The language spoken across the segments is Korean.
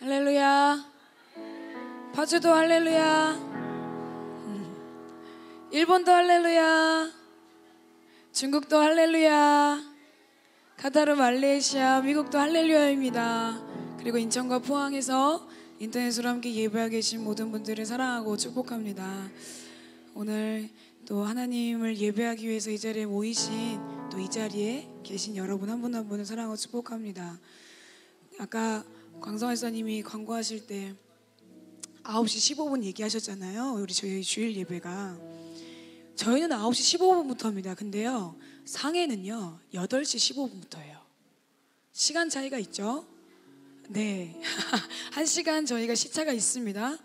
할렐루야. 파주도 할렐루야. 일본도 할렐루야. 중국도 할렐루야. 카타르, 말레이시아, 미국도 할렐루야입니다. 그리고 인천과 포항에서 인터넷으로 함께 예배하고 계신 모든 분들을 사랑하고 축복합니다. 오늘 또 하나님을 예배하기 위해서 이 자리에 모이신 또 이 자리에 계신 여러분 한 분 한 분을 사랑하고 축복합니다. 아까 광성환 사님이 광고하실 때 9시 15분 얘기하셨잖아요. 우리 저희 주일 예배가 저희는 9시 15분부터입니다. 근데요, 상해는요 8시 15분부터예요. 시간 차이가 있죠? 네. 1시간 저희가 시차가 있습니다.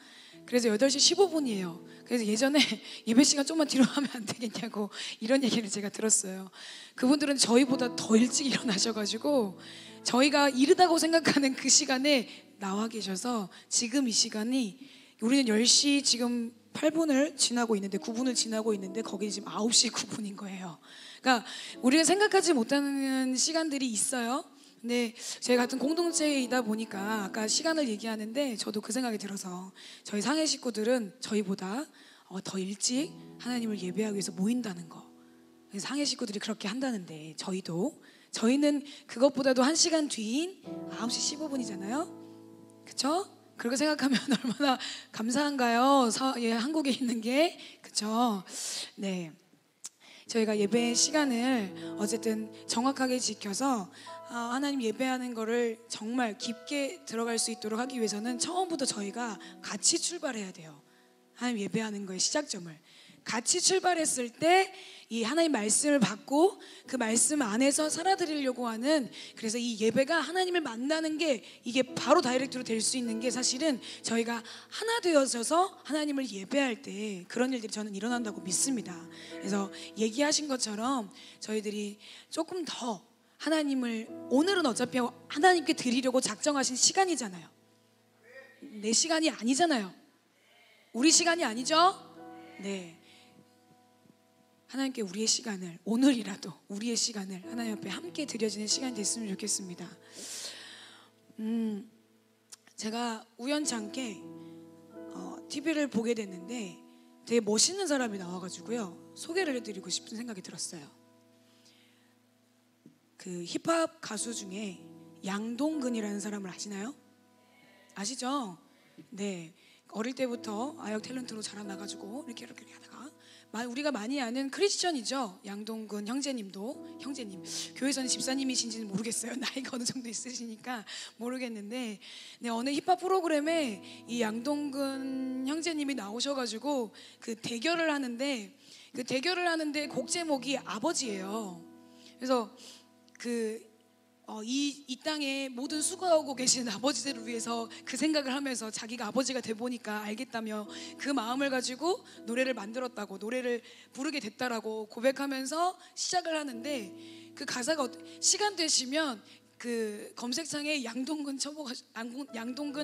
그래서 8시 15분이에요. 그래서 예전에 예배 시간 좀만 뒤로 하면 안 되겠냐고 이런 얘기를 제가 들었어요. 그분들은 저희보다 더 일찍 일어나셔가지고 저희가 이르다고 생각하는 그 시간에 나와 계셔서 지금 이 시간이 우리는 10시 지금 8분을 지나고 있는데 9분을 지나고 있는데 거기 지금 9시 9분인 거예요. 그러니까 우리가 생각하지 못하는 시간들이 있어요. 근데 저희 같은 공동체이다 보니까 아까 시간을 얘기하는데 저도 그 생각이 들어서 저희 상해 식구들은 저희보다 더 일찍 하나님을 예배하기 위해서 모인다는 거. 상해 식구들이 그렇게 한다는데 저희는 그것보다도 1시간 뒤인 9시 15분이잖아요. 그쵸? 그렇게 생각하면 얼마나 감사한가요? 한국에 있는 게. 그쵸? 네. 저희가 예배 시간을 어쨌든 정확하게 지켜서 하나님 예배하는 거를 정말 깊게 들어갈 수 있도록 하기 위해서는 처음부터 저희가 같이 출발해야 돼요. 하나님 예배하는 거의 시작점을 같이 출발했을 때 이 하나님 말씀을 받고 그 말씀 안에서 살아드리려고 하는, 그래서 이 예배가 하나님을 만나는 게 이게 바로 다이렉트로 될 수 있는 게 사실은 저희가 하나 되어져서 하나님을 예배할 때 그런 일들이 저는 일어난다고 믿습니다. 그래서 얘기하신 것처럼 저희들이 조금 더 하나님을, 오늘은 어차피 하나님께 드리려고 작정하신 시간이잖아요. 내 시간이 아니잖아요. 우리 시간이 아니죠? 네. 하나님께 우리의 시간을, 오늘이라도 우리의 시간을 하나님 앞에 함께 드려지는 시간이 됐으면 좋겠습니다. 제가 우연찮게 TV를 보게 됐는데 되게 멋있는 사람이 나와가지고요, 소개를 해드리고 싶은 생각이 들었어요. 그 힙합 가수 중에 양동근이라는 사람을 아시나요? 아시죠? 네. 어릴 때부터 아역 탤런트로 자라나가지고 이렇게 하다가 우리가 많이 아는 크리스천이죠. 양동근 형제님, 교회에서는 집사님이신지는 모르겠어요. 나이가 어느 정도 있으시니까 모르겠는데, 네, 어느 힙합 프로그램에 이 양동근 형제님이 나오셔가지고 그 대결을 하는데 곡 제목이 아버지예요. 그래서 이 땅에 모든 수고하고 계시는 아버지들을 위해서 그 생각을 하면서 자기가 아버지가 돼 보니까 알겠다며 그 마음을 가지고 노래를 만들었다고, 노래를 부르게 됐다라고 고백하면서 시작을 하는데, 그 가사가 시간 되시면 그 검색창에 양동근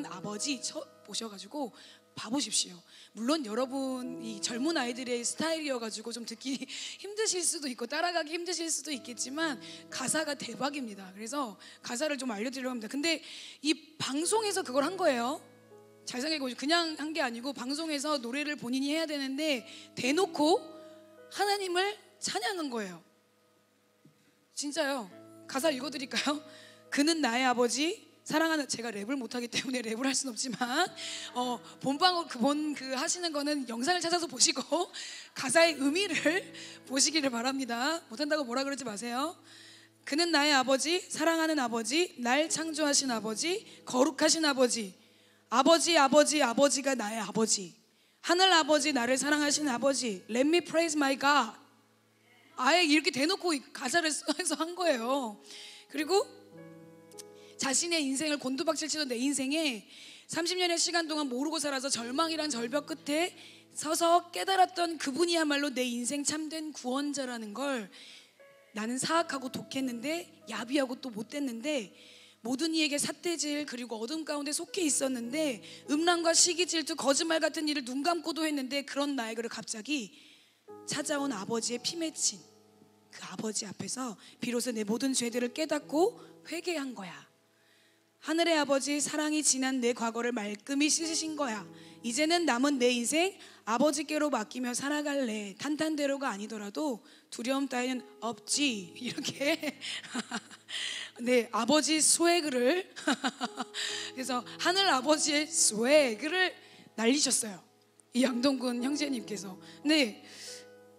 아버지 보셔가지고 봐보십시오. 물론 여러분 이 젊은 아이들의 스타일이어가지고 좀 듣기 힘드실 수도 있고 따라가기 힘드실 수도 있겠지만 가사가 대박입니다. 그래서 가사를 좀 알려드리려고 합니다. 근데 이 방송에서 그걸 한 거예요. 잘 생각해보시죠. 그냥 한 게 아니고 방송에서 노래를 본인이 해야 되는데 대놓고 하나님을 찬양한 거예요. 진짜요. 가사 읽어드릴까요? 그는 나의 아버지, 사랑하는, 제가 랩을 못하기 때문에 랩을 할 수는 없지만 본방울 그 하시는 거는 영상을 찾아서 보시고 가사의 의미를 보시기를 바랍니다. 못한다고 뭐라 그러지 마세요. 그는 나의 아버지, 사랑하는 아버지, 날 창조하신 아버지, 거룩하신 아버지, 아버지가 나의 아버지, 하늘 아버지, 나를 사랑하신 아버지, Let me praise my God. 아예 이렇게 대놓고 가사를 써서 한 거예요. 그리고 자신의 인생을 곤두박질 치던 내 인생에 30년의 시간 동안 모르고 살아서 절망이란 절벽 끝에 서서 깨달았던 그분이야말로 내 인생 참된 구원자라는 걸 나는 사악하고 독했는데, 야비하고 또 못됐는데, 모든 이에게 삿대질 그리고 어둠 가운데 속해 있었는데, 음란과 시기 질투 거짓말 같은 일을 눈 감고도 했는데, 그런 나에게를 갑자기 찾아온 아버지의 피 맺힌 그 아버지 앞에서 비로소 내 모든 죄들을 깨닫고 회개한 거야. 하늘의 아버지, 사랑이 진한 내 과거를 말끔히 씻으신 거야. 이제는 남은 내 인생 아버지께로 맡기며 살아갈래. 탄탄대로가 아니더라도 두려움 따위는 없지. 이렇게 네, 아버지 스웨그를 그래서 하늘 아버지의 스웨그를 날리셨어요, 이 양동근 형제님께서. 네,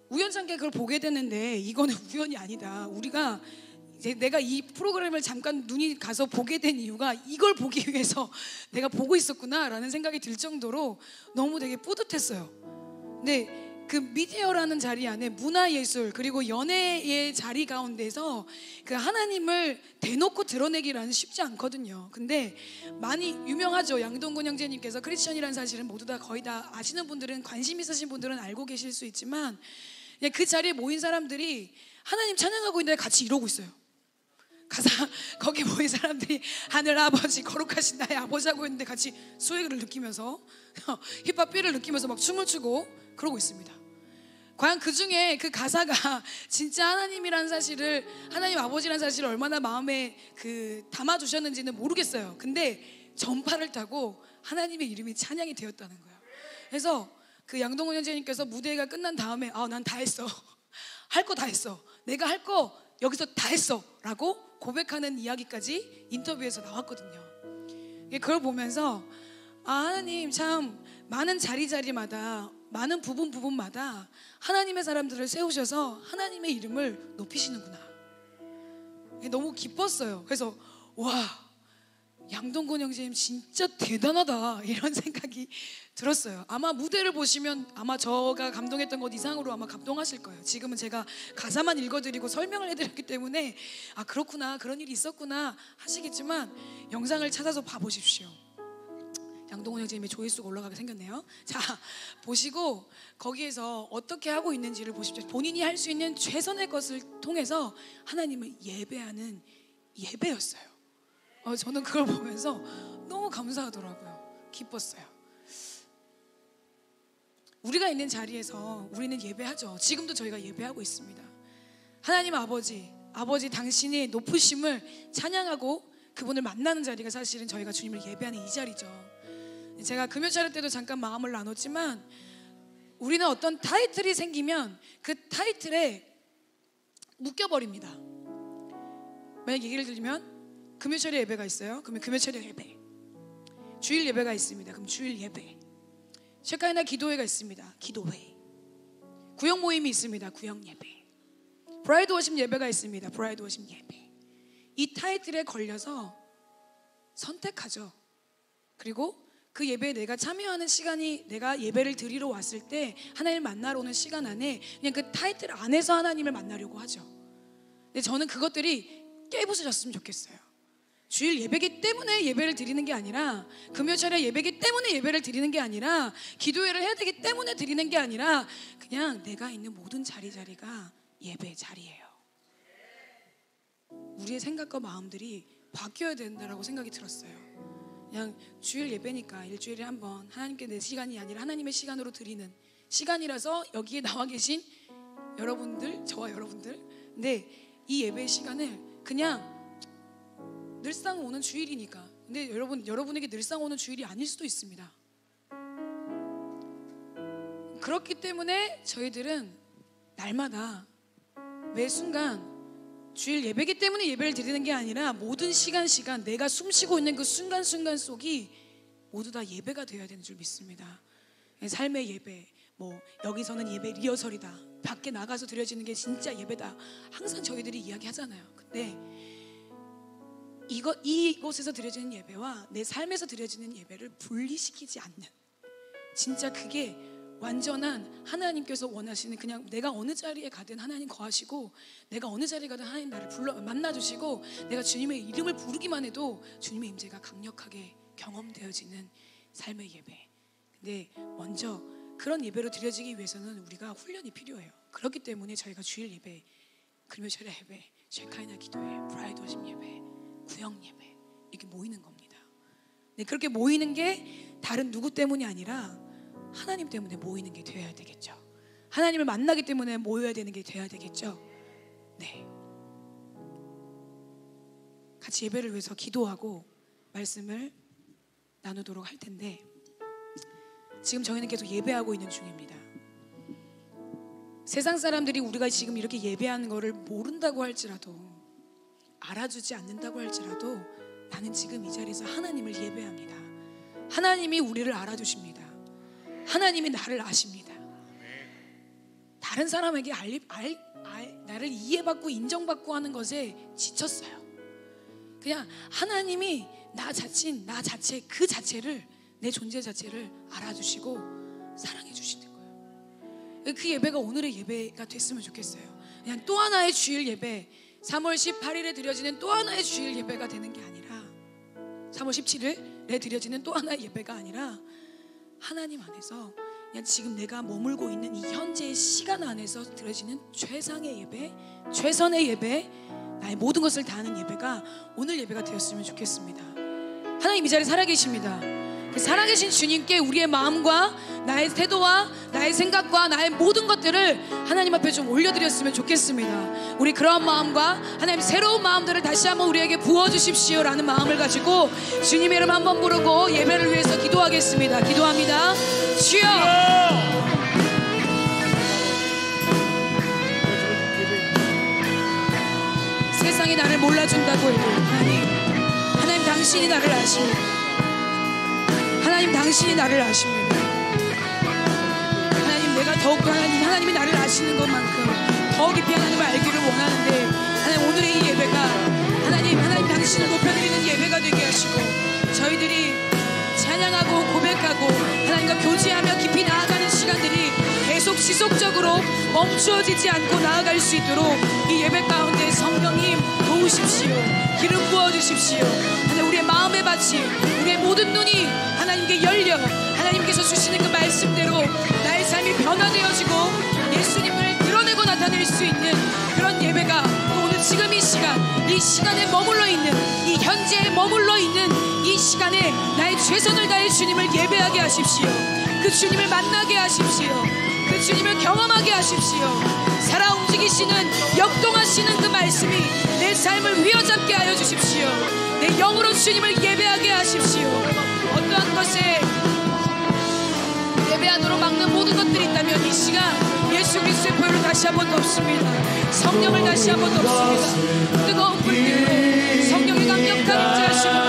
우연찮게 그걸 보게 됐는데 이거는 우연이 아니다. 우리가 이제 내가 이 프로그램을 잠깐 눈이 가서 보게 된 이유가 이걸 보기 위해서 내가 보고 있었구나라는 생각이 들 정도로 너무 되게 뿌듯했어요. 네, 그 미디어라는 자리 안에 문화예술 그리고 연애의 자리 가운데서 그 하나님을 대놓고 드러내기라는 쉽지 않거든요. 근데 많이 유명하죠. 양동근 형제님께서 크리스천이라는 사실은 모두 다 거의 다 아시는 분들은, 관심 있으신 분들은 알고 계실 수 있지만, 그냥 그 자리에 모인 사람들이 하나님 찬양하고 있는데 같이 이러고 있어요. 가사 거기 모인 사람들이 하늘 아버지 거룩하신 나의 아버지 하고 있는데 같이 스웨그를 느끼면서 힙합 비를 느끼면서 막 춤을 추고 그러고 있습니다. 과연 그 중에 그 가사가 진짜 하나님이라는 사실을, 하나님 아버지라는 사실을 얼마나 마음에 담아두셨는지는 모르겠어요. 근데 전파를 타고 하나님의 이름이 찬양이 되었다는 거예요. 그래서 그 양동근 형제님께서 무대가 끝난 다음에 난 다 했어. 할 거 다 했어. 내가 할 거 여기서 다 했어 라고 고백하는 이야기까지 인터뷰에서 나왔거든요. 그걸 보면서 하나님 참 많은 자리마다, 많은 부분마다 하나님의 사람들을 세우셔서 하나님의 이름을 높이시는구나. 너무 기뻤어요. 그래서 와, 양동근 형제님 진짜 대단하다 이런 생각이 들었어요. 아마 무대를 보시면 아마 저가 감동했던 것 이상으로 아마 감동하실 거예요. 지금은 제가 가사만 읽어드리고 설명을 해드렸기 때문에 그렇구나, 그런 일이 있었구나 하시겠지만 영상을 찾아서 봐보십시오. 양동근 형제님의 조회수가 올라가게 생겼네요. 자, 보시고 거기에서 어떻게 하고 있는지를 보십시오. 본인이 할 수 있는 최선의 것을 통해서 하나님을 예배하는 예배였어요. 저는 그걸 보면서 너무 감사하더라고요. 기뻤어요. 우리가 있는 자리에서 우리는 예배하죠. 지금도 저희가 예배하고 있습니다. 하나님 아버지 당신의 높으심을 찬양하고 그분을 만나는 자리가 사실은 저희가 주님을 예배하는 이 자리죠. 제가 금요 차례 때도 잠깐 마음을 나눴지만, 우리는 어떤 타이틀이 생기면 그 타이틀에 묶여버립니다. 만약 얘기를 드리면 금요철에 예배가 있어요. 그러면 금요철에 예배. 주일 예배가 있습니다. 그럼 주일 예배. 셰카이나 기도회가 있습니다. 기도회. 구역 모임이 있습니다. 구역 예배. 브라이드 워십 예배가 있습니다. 브라이드 워십 예배. 이 타이틀에 걸려서 선택하죠. 그리고 그 예배에 내가 참여하는 시간이, 내가 예배를 드리러 왔을 때 하나님을 만나러 오는 시간 안에 그냥 그 타이틀 안에서 하나님을 만나려고 하죠. 근데 저는 그것들이 깨부서졌으면 좋겠어요. 주일 예배기 때문에 예배를 드리는 게 아니라, 금요철에 예배기 때문에 예배를 드리는 게 아니라, 기도회를 해야 되기 때문에 드리는 게 아니라, 그냥 내가 있는 모든 자리가 예배 자리예요. 우리의 생각과 마음들이 바뀌어야 된다라고 생각이 들었어요. 그냥 주일 예배니까 일주일에 한 번 하나님께 내 시간이 아니라 하나님의 시간으로 드리는 시간이라서 여기에 나와 계신 여러분들, 저와 여러분들, 근데 이 예배의 시간을 그냥 늘상 오는 주일이니까, 근데 여러분에게 늘상 오는 주일이 아닐 수도 있습니다. 그렇기 때문에 저희들은 날마다 매 순간 주일 예배기 때문에 예배를 드리는 게 아니라 모든 시간 내가 숨쉬고 있는 그 순간 속이 모두 다 예배가 되어야 되는 줄 믿습니다. 삶의 예배, 여기서는 예배 리허설이다, 밖에 나가서 드려지는 게 진짜 예배다, 항상 저희들이 이야기하잖아요. 근데 이곳에서 드려지는 예배와 내 삶에서 드려지는 예배를 분리시키지 않는, 진짜 그게 완전한 하나님께서 원하시는, 그냥 내가 어느 자리에 가든 하나님 거하시고, 내가 어느 자리에 가든 하나님 나를 만나주시고, 내가 주님의 이름을 부르기만 해도 주님의 임재가 강력하게 경험되어지는 삶의 예배. 근데 먼저 그런 예배로 드려지기 위해서는 우리가 훈련이 필요해요. 그렇기 때문에 저희가 주일 예배, 금요철의 예배, 셰카이나 기도회, 브라이드 워십 예배, 구역 예배 이렇게 모이는 겁니다. 네, 그렇게 모이는 게 다른 누구 때문이 아니라 하나님 때문에 모이는 게 되어야 되겠죠. 하나님을 만나기 때문에 모여야 되는 게 되어야 되겠죠. 네, 같이 예배를 위해서 기도하고 말씀을 나누도록 할 텐데, 지금 저희는 계속 예배하고 있는 중입니다. 세상 사람들이 우리가 지금 이렇게 예배하는 거를 모른다고 할지라도, 알아주지 않는다고 할지라도, 나는 지금 이 자리에서 하나님을 예배합니다. 하나님이 우리를 알아주십니다. 하나님이 나를 아십니다. 다른 사람에게 나를 이해받고 인정받고 하는 것에 지쳤어요. 그냥 하나님이 나 자체 그 자체를, 내 존재 자체를 알아주시고 사랑해 주시는 거예요. 그 예배가 오늘의 예배가 됐으면 좋겠어요. 그냥 또 하나의 주일 예배, 3월 18일에 드려지는 또 하나의 주일 예배가 되는 게 아니라, 3월 17일에 드려지는 또 하나의 예배가 아니라, 하나님 안에서 그냥 지금 내가 머물고 있는 이 현재의 시간 안에서 드려지는 최상의 예배, 최선의 예배, 나의 모든 것을 다하는 예배가 오늘 예배가 되었으면 좋겠습니다. 하나님 이 자리에 살아계십니다. 그 살아계신 주님께 우리의 마음과 나의 태도와 나의 생각과 나의 모든 것들을 하나님 앞에 좀 올려드렸으면 좋겠습니다. 우리 그런 마음과 하나님 새로운 마음들을 다시 한번 우리에게 부어주십시오 라는 마음을 가지고 주님의 이름 한번 부르고 예배를 위해서 기도하겠습니다. 기도합니다. 주여, 세상이 나를 몰라준다고 해도 하나님 당신이 나를 아십니다. 하나님 당신이 나를 아십니다. 하나님, 내가 더욱더 하나님이 나를 아시는 것만큼 더 깊이 하나님을 알기를 원하는데, 하나님 오늘의 이 예배가 하나님 당신을 높여드리는 예배가 되게 하시고, 저희들이 찬양하고 고백하고 하나님과 교제하며 깊이 나아가는 시간들이 계속 지속적으로 멈추어지지 않고 나아갈 수 있도록 이 예배 가운데 성령님 도우십시오. 기름 부어주십시오. 하나님, 우리의 마음의 밭이, 우리의 모든 눈이 하나님께 열려 하나님께서 주시는 그 말씀대로 나의 삶이 변화되어지고 예수님을 드러내고 나타낼 수 있는 그런 예배가 오늘 지금 이 시간에 머물러 있는, 이 현재에 머물러 있는 이 시간에 나의 최선을 다해 주님을 예배하게 하십시오. 그 주님을 만나게 하십시오. 그 주님을 경험하게 하십시오. 살아 움직이시는, 역동하시는 그 말씀이 내 삶을 휘어잡게 하여 주십시오. 내 영으로 주님을 예배하게 하십시오. 어떠한 것에 예배하도록 막는 모든 것들이 있다면 이 시간 예수 그리스도의 보혈을 다시 한번 덮습니다. 성령을 다시 한번 덮습니다. 뜨거운 불길로 성령의 강력한 임재하심으로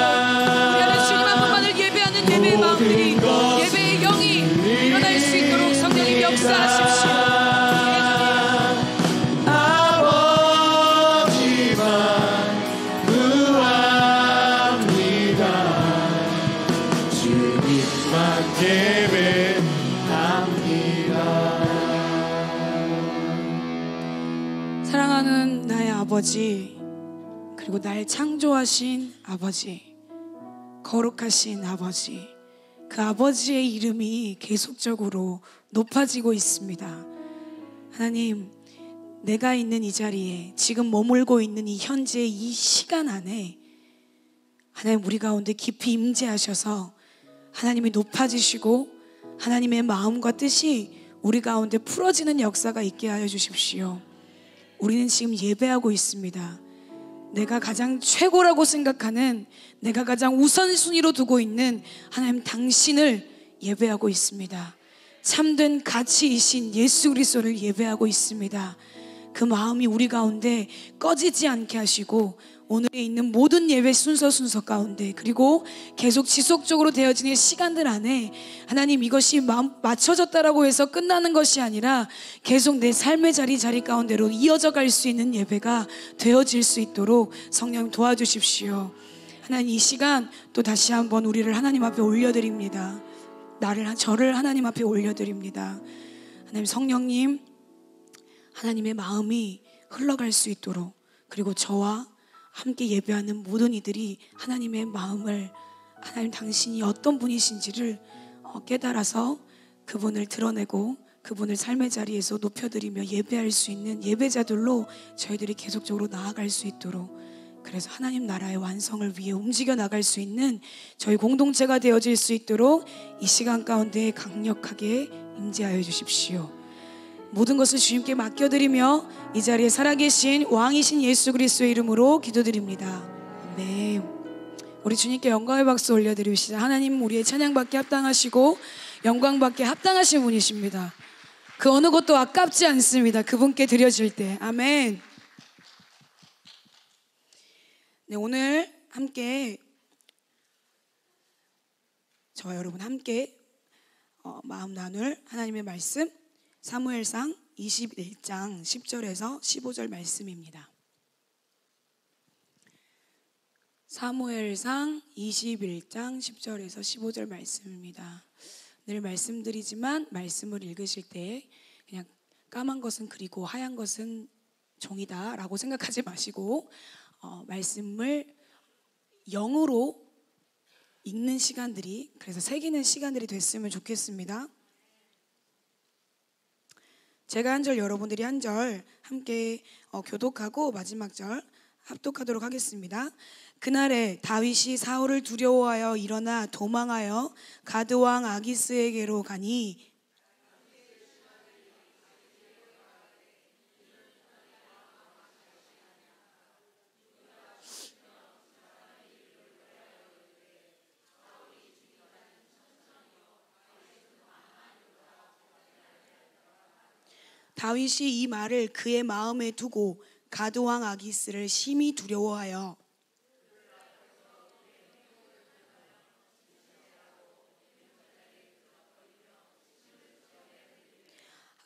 우리 안에 주님 한 분만을 예배하는 예배의 마음들이, 예배의 영이 일어날 수 있도록 성령님 역사하십시오. 사랑하는 나의 아버지, 그리고 날 창조하신 아버지, 거룩하신 아버지, 그 아버지의 이름이 계속적으로 높아지고 있습니다. 하나님, 내가 있는 이 자리에, 지금 머물고 있는 이 현재의 이 시간 안에 하나님 우리 가운데 깊이 임재하셔서 하나님이 높아지시고 하나님의 마음과 뜻이 우리 가운데 풀어지는 역사가 있게 하여 주십시오. 우리는 지금 예배하고 있습니다. 내가 가장 최고라고 생각하는, 내가 가장 우선순위로 두고 있는 하나님 당신을 예배하고 있습니다. 참된 가치이신 예수 그리스도를 예배하고 있습니다. 그 마음이 우리 가운데 꺼지지 않게 하시고 오늘에 있는 모든 예배 순서 가운데, 그리고 계속 지속적으로 되어지는 시간들 안에 하나님 이것이 맞춰졌다라고 해서 끝나는 것이 아니라 계속 내 삶의 자리 가운데로 이어져 갈 수 있는 예배가 되어질 수 있도록 성령 도와주십시오. 하나님 이 시간 또 다시 한번 우리를 하나님 앞에 올려드립니다. 저를 하나님 앞에 올려드립니다. 하나님 성령님, 하나님의 마음이 흘러갈 수 있도록, 그리고 저와 함께 예배하는 모든 이들이 하나님의 마음을, 하나님 당신이 어떤 분이신지를 깨달아서 그분을 드러내고 그분을 삶의 자리에서 높여드리며 예배할 수 있는 예배자들로 저희들이 계속적으로 나아갈 수 있도록, 그래서 하나님 나라의 완성을 위해 움직여 나갈 수 있는 저희 공동체가 되어질 수 있도록 이 시간 가운데 강력하게 임재하여 주십시오. 모든 것을 주님께 맡겨드리며 이 자리에 살아계신 왕이신 예수 그리스도의 이름으로 기도드립니다. 아멘. 우리 주님께 영광의 박수 올려드립시다. 하나님 우리의 찬양받기 합당하시고 영광받기 합당하신 분이십니다. 그 어느 것도 아깝지 않습니다. 그분께 드려질 때. 아멘. 네, 오늘 함께 저와 여러분 함께 마음 나눌 하나님의 말씀 사무엘상 21장 10절에서 15절 말씀입니다. 사무엘상 21장 10절에서 15절 말씀입니다. 늘 말씀드리지만 말씀을 읽으실 때 그냥 까만 것은 그리고 하얀 것은 종이다 라고 생각하지 마시고 말씀을 영으로 읽는 시간들이, 그래서 새기는 시간들이 됐으면 좋겠습니다. 제가 한 절, 여러분들이 한 절 함께 교독하고 마지막 절 합독하도록 하겠습니다. 그날에 다윗이 사울을 두려워하여 일어나 도망하여 가드 왕 아기스에게로 가니 다윗이 이 말을 그의 마음에 두고 가드 왕 아기스를 심히 두려워하여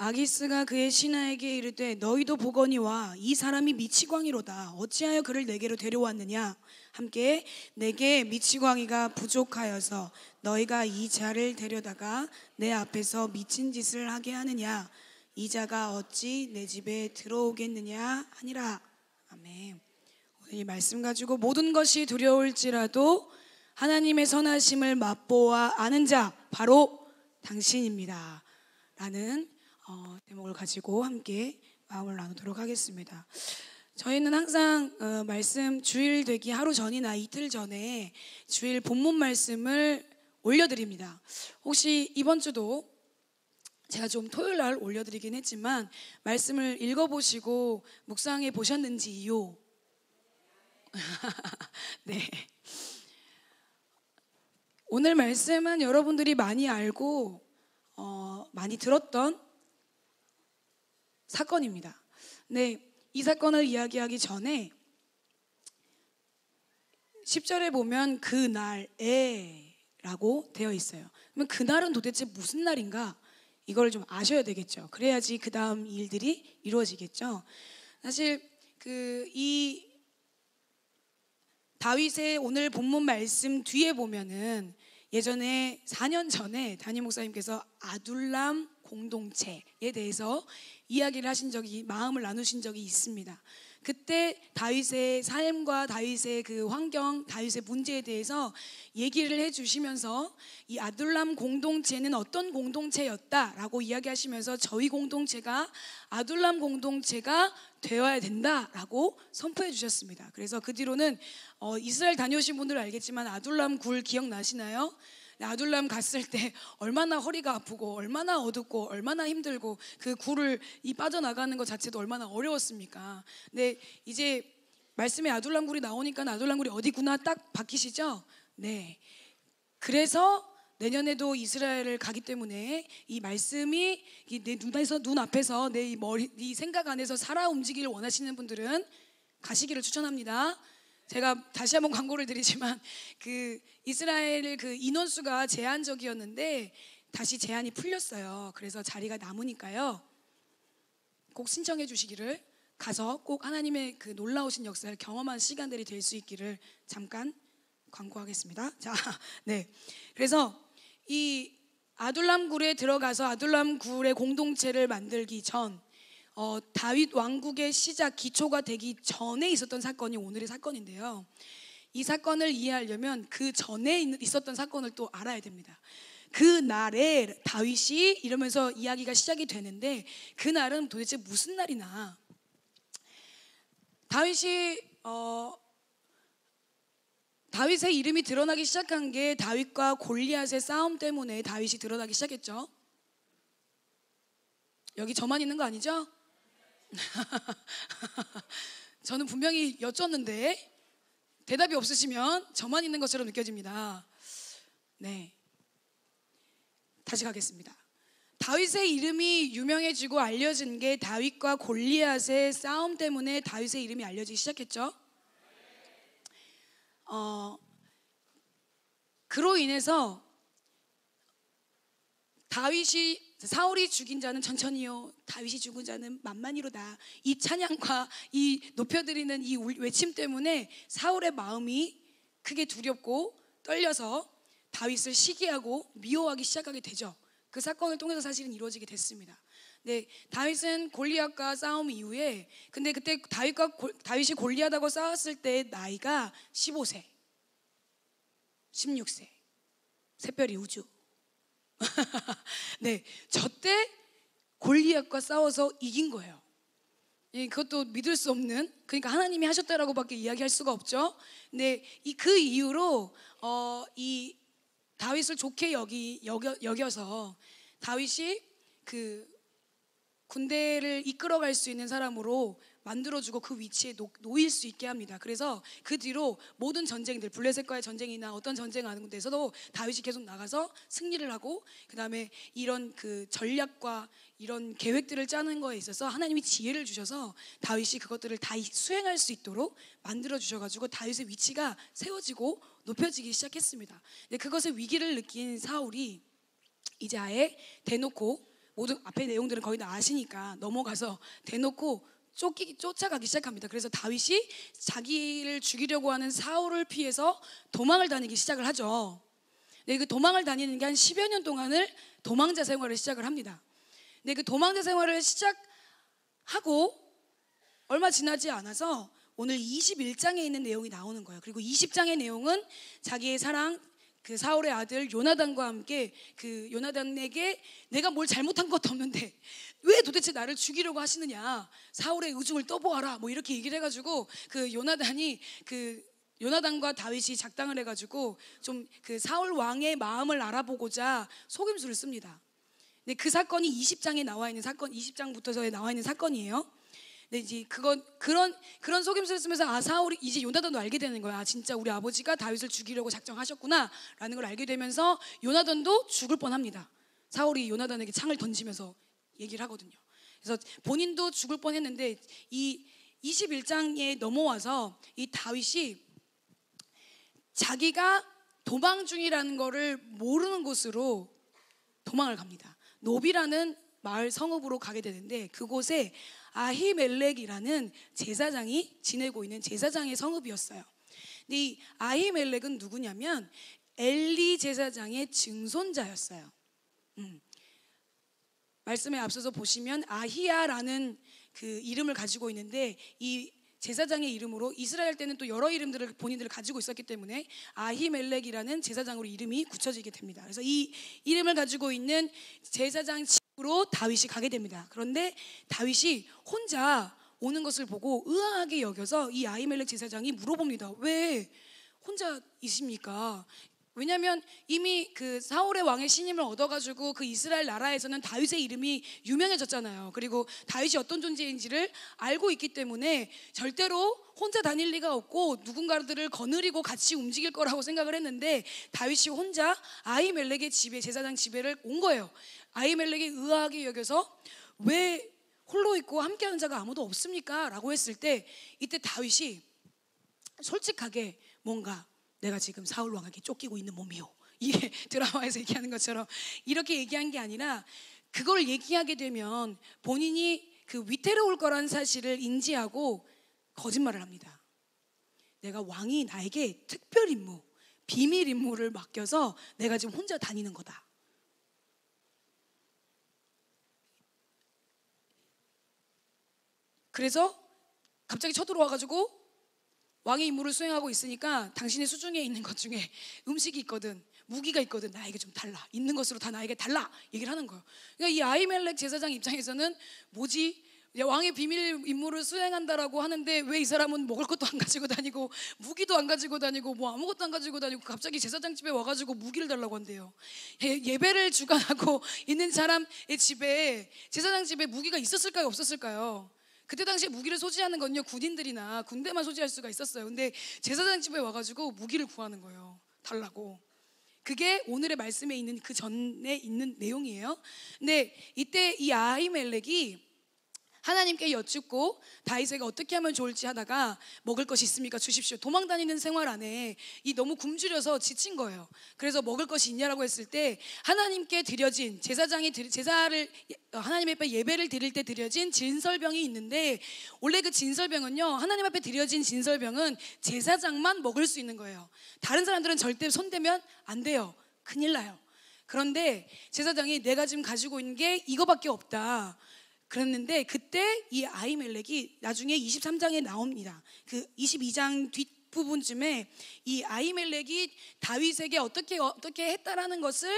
아기스가 그의 신하에게 이르되 너희도 보거니와 이 사람이 미치광이로다. 어찌하여 그를 내게로 데려왔느냐. 함께 내게 미치광이가 부족하여서 너희가 이 자를 데려다가 내 앞에서 미친 짓을 하게 하느냐. 이 자가 어찌 내 집에 들어오겠느냐 하니라. 아멘. 오늘 이 말씀 가지고 모든 것이 두려울지라도 하나님의 선하심을 맛보아 아는 자 바로 당신입니다 라는 제목을 가지고 함께 마음을 나누도록 하겠습니다. 저희는 항상 말씀 주일 되기 하루 전이나 이틀 전에 주일 본문 말씀을 올려드립니다. 혹시 이번 주도 제가 좀 토요일 날 올려드리긴 했지만 말씀을 읽어보시고 묵상해 보셨는지요? 네. 오늘 말씀은 여러분들이 많이 알고 많이 들었던 사건입니다. 네, 이 사건을 이야기하기 전에 10절에 보면 그날에 라고 되어 있어요. 그러면 그날은 도대체 무슨 날인가? 이걸 좀 아셔야 되겠죠. 그래야지 그 다음 일들이 이루어지겠죠. 사실 이 다윗의 오늘 본문 말씀 뒤에 보면은 예전에 4년 전에 담임 목사님께서 아둘람 공동체에 대해서 이야기를 하신 적이, 마음을 나누신 적이 있습니다. 그때 다윗의 삶과 다윗의 그 환경, 다윗의 문제에 대해서 얘기를 해주시면서 이 아둘람 공동체는 어떤 공동체였다라고 이야기하시면서 저희 공동체가 아둘람 공동체가 되어야 된다라고 선포해 주셨습니다. 그래서 그 뒤로는 이스라엘 다녀오신 분들은 알겠지만 아둘람 굴 기억나시나요? 아둘람 갔을 때 얼마나 허리가 아프고 얼마나 어둡고 얼마나 힘들고 그 굴을 빠져나가는 것 자체도 얼마나 어려웠습니까? 근데 이제 말씀에 아둘람 굴이 나오니까 아둘람 굴이 어디구나 딱 박히시죠? 네. 그래서 내년에도 이스라엘을 가기 때문에 이 말씀이 내 눈앞에서 내 머리, 이 생각 안에서 살아 움직이길 원하시는 분들은 가시기를 추천합니다. 제가 다시 한번 광고를 드리지만 그 이스라엘 그 인원수가 제한적이었는데 다시 제한이 풀렸어요. 그래서 자리가 남으니까요. 꼭 신청해 주시기를, 가서 꼭 하나님의 그 놀라우신 역사를 경험한 시간들이 될 수 있기를 잠깐 광고하겠습니다. 자, 네. 그래서 이 아둘람 굴에 들어가서 아둘람 굴의 공동체를 만들기 전 다윗 왕국의 시작, 기초가 되기 전에 있었던 사건이 오늘의 사건인데요. 이 사건을 이해하려면 그 전에 있었던 사건을 또 알아야 됩니다. 그 날에 다윗이 이러면서 이야기가 시작이 되는데 그 날은 도대체 무슨 날이나. 다윗의 이름이 드러나기 시작한 게 다윗과 골리앗의 싸움 때문에 다윗이 드러나기 시작했죠. 여기 저만 있는 거 아니죠? 저는 분명히 여쭸는데 대답이 없으시면 저만 있는 것처럼 느껴집니다. 네, 다시 가겠습니다. 다윗의 이름이 유명해지고 알려진 게 다윗과 골리앗의 싸움 때문에 다윗의 이름이 알려지기 시작했죠. 그로 인해서 사울이 죽인 자는 천천히요, 다윗이 죽은 자는 만만히로다, 이 찬양과 이 높여드리는 이 외침 때문에 사울의 마음이 크게 두렵고 떨려서 다윗을 시기하고 미워하기 시작하게 되죠. 그 사건을 통해서 사실은 이루어지게 됐습니다. 네, 다윗은 골리앗과 싸움 이후에, 근데 그때 다윗이 골리앗하고 싸웠을 때 나이가 15세, 16세, 샛별이 우주. 네, 저때 골리앗과 싸워서 이긴 거예요. 예, 그것도 믿을 수 없는, 그러니까 하나님이 하셨다라고밖에 이야기할 수가 없죠. 근데 그 이후로 이 다윗을 좋게 여겨서 다윗이 그 군대를 이끌어갈 수 있는 사람으로 만들어주고 그 위치에 놓일 수 있게 합니다. 그래서 그 뒤로 모든 전쟁들, 블레셋과의 전쟁이나 어떤 전쟁하는 데서도 다윗이 계속 나가서 승리를 하고, 그 다음에 이런 그 전략과 이런 계획들을 짜는 거에 있어서 하나님이 지혜를 주셔서 다윗이 그것들을 다 수행할 수 있도록 만들어 주셔가지고 다윗의 위치가 세워지고 높여지기 시작했습니다. 그것의 위기를 느낀 사울이 이제 아예 대놓고, 모든 앞에 내용들은 거의 다 아시니까 넘어가서 대놓고 쫓아가기 시작합니다. 그래서 다윗이 자기를 죽이려고 하는 사울을 피해서 도망을 다니기 시작을 하죠. 네, 그 도망을 다니는 게 한 10여 년 동안을 도망자 생활을 시작을 합니다. 네, 그 도망자 생활을 시작하고 얼마 지나지 않아서 오늘 21장에 있는 내용이 나오는 거예요. 그리고 20장의 내용은 자기의 사랑, 그 사울의 아들 요나단과 함께 그 요나단에게 내가 뭘 잘못한 것도 없는데 왜 도대체 나를 죽이려고 하시느냐, 사울의 의중을 떠보아라, 뭐 이렇게 얘기를 해가지고 그 요나단과 다윗이 작당을 해가지고 좀 그 사울 왕의 마음을 알아보고자 속임수를 씁니다. 근데 그 사건이 20장에 나와 있는 사건, 20장부터서 나와 있는 사건이에요. 근데 이제 그런 속임수를 쓰면서 사울이 이제 요나단도 알게 되는 거야. 진짜 우리 아버지가 다윗을 죽이려고 작정하셨구나라는 걸 알게 되면서 요나단도 죽을 뻔합니다. 사울이 요나단에게 창을 던지면서 얘기를 하거든요. 그래서 본인도 죽을 뻔했는데 이 21장에 넘어와서 이 다윗이 자기가 도망 중이라는 거를 모르는 곳으로 도망을 갑니다. 노비라는 마을 성읍으로 가게 되는데 그곳에 아히멜렉이라는 제사장이 지내고 있는 제사장의 성읍이었어요. 근데 이 아히멜렉은 누구냐면 엘리 제사장의 증손자였어요. 말씀에 앞서서 보시면 아히야라는 그 이름을 가지고 있는데 이 제사장의 이름으로 이스라엘 때는 또 여러 이름들을 본인들을 가지고 있었기 때문에 아히멜렉이라는 제사장으로 이름이 굳혀지게 됩니다. 그래서 이 이름을 가지고 있는 제사장 집으로 다윗이 가게 됩니다. 그런데 다윗이 혼자 오는 것을 보고 의아하게 여겨서 이 아히멜렉 제사장이 물어봅니다. 왜 혼자 있습니까? 왜냐하면 이미 그 사울의 왕의 신임을 얻어가지고 그 이스라엘 나라에서는 다윗의 이름이 유명해졌잖아요. 그리고 다윗이 어떤 존재인지를 알고 있기 때문에 절대로 혼자 다닐 리가 없고 누군가들을 거느리고 같이 움직일 거라고 생각을 했는데 다윗이 혼자 아히멜렉의 집에, 제사장 집에를 온 거예요. 아히멜렉이 의아하게 여겨서 왜 홀로 있고 함께하는 자가 아무도 없습니까? 라고 했을 때 이때 다윗이 솔직하게 뭔가 내가 지금 사울 왕에게 쫓기고 있는 몸이요, 이게 드라마에서 얘기하는 것처럼 이렇게 얘기한 게 아니라 그걸 얘기하게 되면 본인이 그 위태로울 거라는 사실을 인지하고 거짓말을 합니다. 내가 왕이 나에게 특별 임무, 비밀 임무를 맡겨서 내가 지금 혼자 다니는 거다. 그래서 갑자기 쳐들어와가지고 왕의 임무를 수행하고 있으니까 당신의 수중에 있는 것 중에 음식이 있거든, 무기가 있거든, 나에게 좀 달라, 있는 것으로 다 나에게 달라, 얘기를 하는 거예요. 그러니까 이 아히멜렉 제사장 입장에서는 뭐지? 왕의 비밀 임무를 수행한다라고 하는데 왜 이 사람은 먹을 것도 안 가지고 다니고 무기도 안 가지고 다니고 뭐 아무것도 안 가지고 다니고 갑자기 제사장 집에 와가지고 무기를 달라고 한대요. 예배를 주관하고 있는 사람의 집에, 제사장 집에 무기가 있었을까요, 없었을까요? 그때 당시에 무기를 소지하는 건요 군인들이나 군대만 소지할 수가 있었어요. 근데 제사장 집에 와가지고 무기를 구하는 거예요. 달라고. 그게 오늘의 말씀에 있는 그 전에 있는 내용이에요. 근데 이때 이 아히멜렉이 하나님께 여쭙고 다윗에게 어떻게 하면 좋을지 하다가 먹을 것이 있습니까? 주십시오. 도망 다니는 생활 안에 이 너무 굶주려서 지친 거예요. 그래서 먹을 것이 있냐라고 했을 때 하나님께 드려진 제사장이 제사를 하나님 앞에 예배를 드릴 때 드려진 진설병이 있는데 원래 그 진설병은요 하나님 앞에 드려진 진설병은 제사장만 먹을 수 있는 거예요. 다른 사람들은 절대 손대면 안 돼요. 큰일 나요. 그런데 제사장이 내가 지금 가지고 있는 게 이거밖에 없다. 그랬는데 그때 이 아히멜렉이 나중에 23장에 나옵니다. 그 22장 뒷부분쯤에 이 아히멜렉이 다윗에게 어떻게 했다라는 것을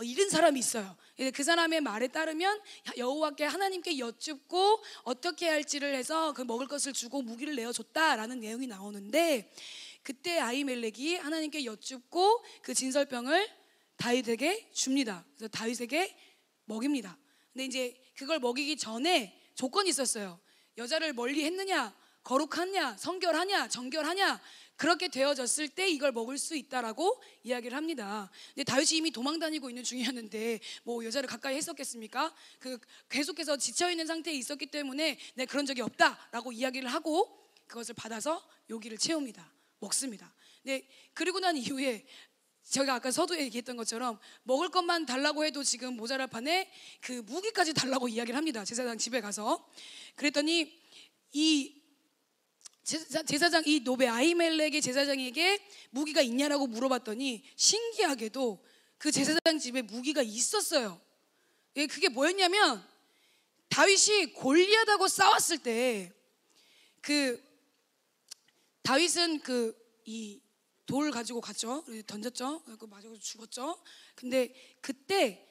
잃은 사람이 있어요. 그 사람의 말에 따르면 여호와께 하나님께 여쭙고 어떻게 할지를 해서 그 먹을 것을 주고 무기를 내어줬다라는 내용이 나오는데 그때 아히멜렉이 하나님께 여쭙고 그 진설병을 다윗에게 줍니다. 그래서 다윗에게 먹입니다. 근데 이제 그걸 먹이기 전에 조건이 있었어요. 여자를 멀리 했느냐, 거룩하냐, 성결하냐, 정결하냐, 그렇게 되어졌을 때 이걸 먹을 수 있다라고 이야기를 합니다. 근데 다윗이 이미 도망 다니고 있는 중이었는데 뭐 여자를 가까이 했었겠습니까? 계속해서 지쳐 있는 상태에 있었기 때문에 내 그런 적이 없다라고 이야기를 하고 그것을 받아서 요기를 채웁니다. 먹습니다. 네, 그리고 난 이후에 제가 아까 서두에 얘기했던 것처럼 먹을 것만 달라고 해도 지금 모자랄 판에 그 무기까지 달라고 이야기를 합니다. 제사장 집에 가서. 그랬더니 이 제사장 이 노베 아히멜렉의 제사장에게 무기가 있냐라고 물어봤더니 신기하게도 그 제사장 집에 무기가 있었어요. 그게 뭐였냐면 다윗이 골리앗하고 싸웠을 때 그 다윗은 이 돌 가지고 갔죠. 던졌죠. 그리고 맞아서 죽었죠. 근데 그때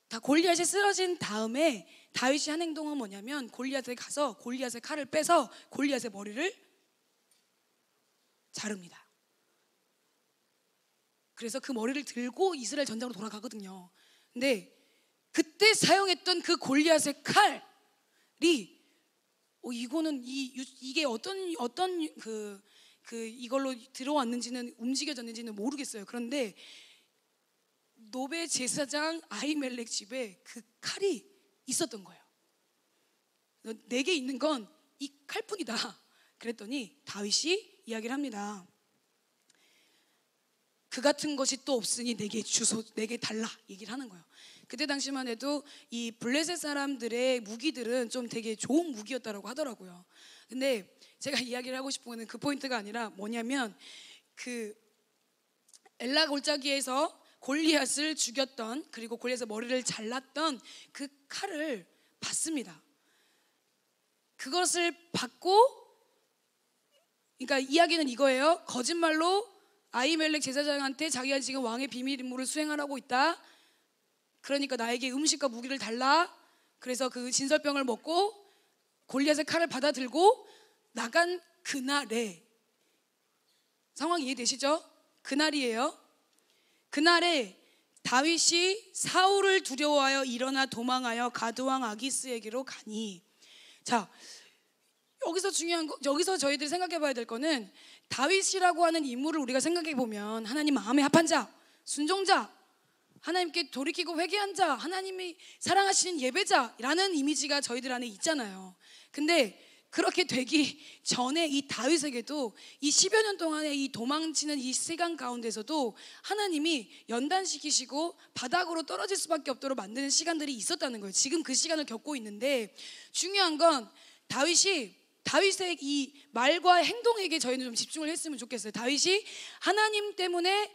다 골리앗이 쓰러진 다음에 다윗이 한 행동은 뭐냐면 골리앗에 가서 골리앗의 칼을 빼서 골리앗의 머리를 자릅니다. 그래서 그 머리를 들고 이스라엘 전장으로 돌아가거든요. 근데 그때 사용했던 그 골리앗의 칼이 이거는 이게 어떤 이걸로 들어왔는지는 움직여졌는지는 모르겠어요. 그런데 노베 제사장 아히멜렉 집에 그 칼이 있었던 거예요. 내게 있는 건 이 칼뿐이다. 그랬더니 다윗이 이야기를 합니다. 그 같은 것이 또 없으니 내게 달라 얘기를 하는 거예요. 그때 당시만 해도 이 블레셋 사람들의 무기들은 좀 되게 좋은 무기였다라고 하더라고요. 근데 제가 이야기를 하고 싶은 거는 그 포인트가 아니라 뭐냐면 그 엘라 골짜기에서 골리앗을 죽였던 그리고 골리앗의 머리를 잘랐던 그 칼을 받습니다. 그것을 받고 그러니까 이야기는 이거예요. 거짓말로 아히멜렉 제사장한테 자기가 지금 왕의 비밀 임무를 수행하고 있다. 그러니까 나에게 음식과 무기를 달라. 그래서 그 진설병을 먹고 골리앗의 칼을 받아 들고 나간 그날에 상황 이해되시죠? 그날이에요. 그날에 다윗이 사울을 두려워하여 일어나 도망하여 가드왕 아기스에게로 가니. 자, 여기서 중요한 거, 여기서 저희들이 생각해 봐야 될 거는 다윗이라고 하는 인물을 우리가 생각해 보면 하나님 마음에 합한 자, 순종자, 하나님께 돌이키고 회개한 자, 하나님이 사랑하시는 예배자라는 이미지가 저희들 안에 있잖아요. 근데 그렇게 되기 전에 이 다윗에게도 이 10여 년 동안의 이 도망치는 이 시간 가운데서도 하나님이 연단시키시고 바닥으로 떨어질 수밖에 없도록 만드는 시간들이 있었다는 거예요. 지금 그 시간을 겪고 있는데 중요한 건 다윗의 이 말과 행동에게 저희는 좀 집중을 했으면 좋겠어요. 다윗이 하나님 때문에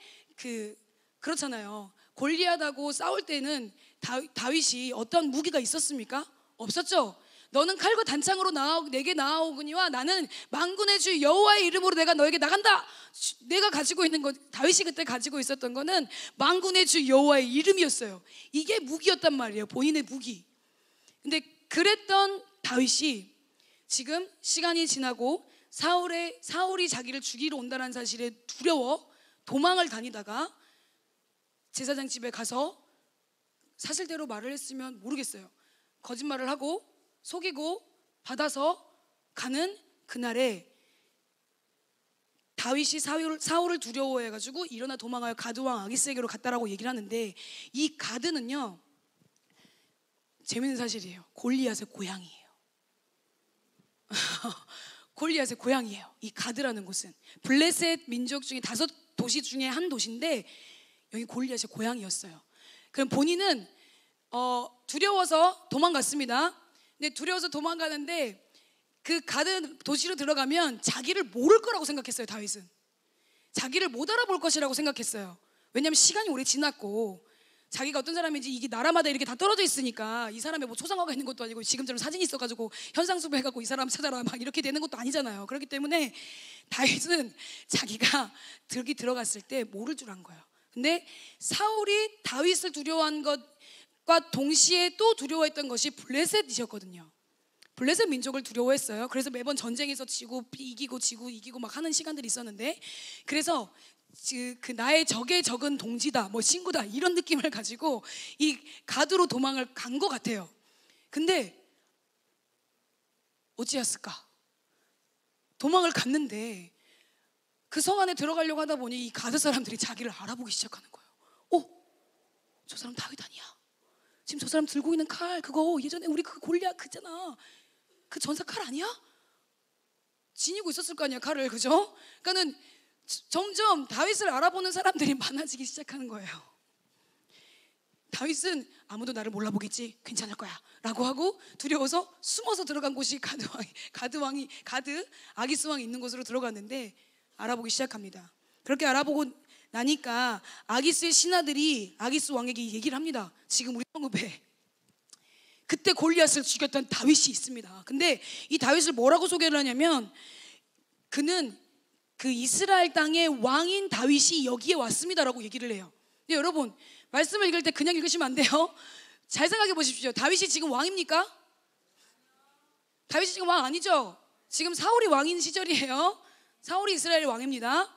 그렇잖아요. 골리앗하고 싸울 때는 다윗이 어떤 무기가 있었습니까? 없었죠. 너는 칼과 단창으로 내게 나아오거니와 나는 만군의 주 여호와의 이름으로 내가 너에게 나간다. 내가 가지고 있는 것, 다윗이 그때 가지고 있었던 거는 만군의 주 여호와의 이름이었어요. 이게 무기였단 말이에요. 본인의 무기. 근데 그랬던 다윗이 지금 시간이 지나고 사울이 자기를 죽이러 온다는 사실에 두려워 도망을 다니다가 제사장 집에 가서 사실대로 말을 했으면 모르겠어요. 거짓말을 하고 속이고 받아서 가는 그날에 다윗이 사울을 두려워해가지고 일어나 도망하여 가드왕 아기스에게로 갔다라고 얘기를 하는데, 이 가드는요, 재밌는 사실이에요. 골리앗의 고향이에요. 골리앗의 고향이에요. 이 가드라는 곳은 블레셋 민족 중에 5도시 중에 한 도시인데, 여기 골리앗의 고향이었어요. 그럼 본인은 두려워서 도망갔습니다. 근데 두려워서 도망가는데 그 가드 도시로 들어가면 자기를 모를 거라고 생각했어요. 다윗은 자기를 못 알아볼 것이라고 생각했어요. 왜냐하면 시간이 오래 지났고 자기가 어떤 사람인지 이게 나라마다 이렇게 다 떨어져 있으니까, 이 사람의 뭐 초상화가 있는 것도 아니고 지금처럼 사진이 있어가지고 현상수배 해갖고 이 사람 찾아라 막 이렇게 되는 것도 아니잖아요. 그렇기 때문에 다윗은 자기가 들어갔을 때 모를 줄 안 거예요. 근데 사울이 다윗을 두려워한 것과 동시에 또 두려워했던 것이 블레셋이셨거든요. 블레셋 민족을 두려워했어요. 그래서 매번 전쟁에서 지고 이기고 막 하는 시간들이 있었는데, 그래서 그 나의 적의 적은 동지다, 뭐 친구다, 이런 느낌을 가지고 이 가드로 도망을 간 것 같아요. 근데 어찌했을까? 도망을 갔는데 그 성 안에 들어가려고 하다 보니 이 가드 사람들이 자기를 알아보기 시작하는 거예요. 저 사람 다윗 아니야? 지금 저 사람 들고 있는 칼, 그거 예전에 우리 그 골리앗 그잖아, 그 전사 칼 아니야? 지니고 있었을 거 아니야, 칼을. 그죠? 그러니까는 점점 다윗을 알아보는 사람들이 많아지기 시작하는 거예요. 다윗은 아무도 나를 몰라보겠지, 괜찮을 거야 라고 하고 두려워서 숨어서 들어간 곳이 가드 아기스 왕이 있는 곳으로 들어갔는데 알아보기 시작합니다. 그렇게 알아보고 나니까 아기스의 신하들이 아기스 왕에게 얘기를 합니다. 지금 우리 성읍에 그때 골리앗을 죽였던 다윗이 있습니다. 근데 이 다윗을 뭐라고 소개를 하냐면, 그는 그 이스라엘 땅의 왕인 다윗이 여기에 왔습니다라고 얘기를 해요. 근데 여러분, 말씀을 읽을 때 그냥 읽으시면 안 돼요. 잘 생각해 보십시오. 다윗이 지금 왕입니까? 다윗이 지금 왕 아니죠? 지금 사울이 왕인 시절이에요. 사울이 이스라엘의 왕입니다.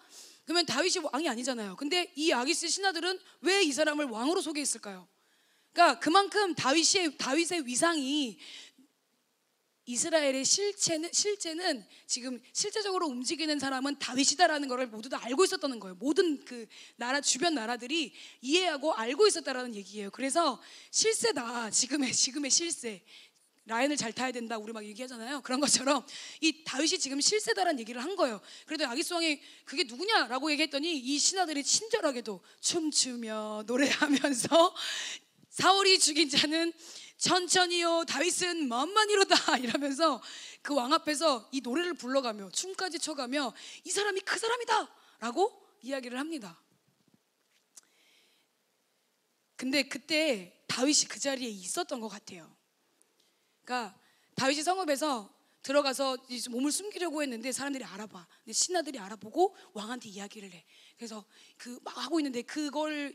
그러면 다윗이 왕이 아니잖아요. 근데 이 아기스 신하들은 왜 이 사람을 왕으로 소개했을까요? 그러니까 그만큼 다윗의 위상이, 이스라엘의 실제는 지금 실제적으로 움직이는 사람은 다윗이다라는 것을 모두 다 알고 있었다는 거예요. 모든 그 나라 주변 나라들이 이해하고 알고 있었다라는 얘기예요. 그래서 실세다, 지금의 실세. 라인을 잘 타야 된다, 우리 막 얘기하잖아요. 그런 것처럼 이 다윗이 지금 실세다라는 얘기를 한 거예요. 그래도 아기스 왕이 그게 누구냐라고 얘기했더니 이 신하들이 친절하게도 춤추며 노래하면서 사울이 죽인 자는 천천히요, 다윗은 만만이로다 이러면서 그 왕 앞에서 이 노래를 불러가며 춤까지 춰가며 이 사람이 그 사람이다 라고 이야기를 합니다. 근데 그때 다윗이 그 자리에 있었던 것 같아요. 그러니까 다윗이 성읍에서 들어가서 몸을 숨기려고 했는데 사람들이 알아봐. 근데 신하들이 알아보고 왕한테 이야기를 해. 그래서 그 막 하고 있는데 그걸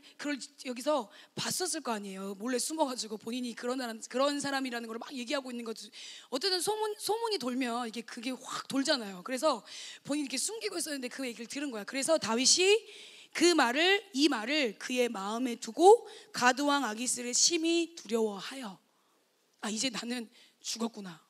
여기서 봤었을 거 아니에요. 몰래 숨어가지고 본인이 그런 사람이라는 걸 막 얘기하고 있는 거죠. 어쨌든 소문이 돌면 그게 확 돌잖아요. 그래서 본인이 이렇게 숨기고 있었는데 그 얘기를 들은 거야. 그래서 다윗이 이 말을 그의 마음에 두고 가드왕 아기스를 심히 두려워하여, 이제 나는 죽었구나.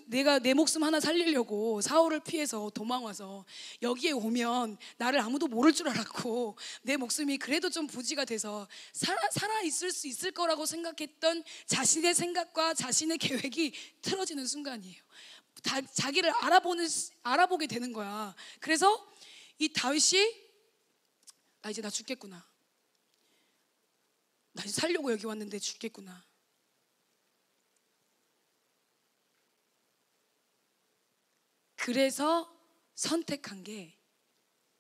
내가 내 목숨 하나 살리려고 사울을 피해서 도망와서 여기에 오면 나를 아무도 모를 줄 알았고, 내 목숨이 그래도 좀 부지가 돼서 살아 있을 수 있을 거라고 생각했던 자신의 생각과 자신의 계획이 틀어지는 순간이에요. 자기를 알아보게 되는 거야. 그래서 이 다윗이 이제 나 죽겠구나. 나 살려고 여기 왔는데 죽겠구나. 그래서 선택한 게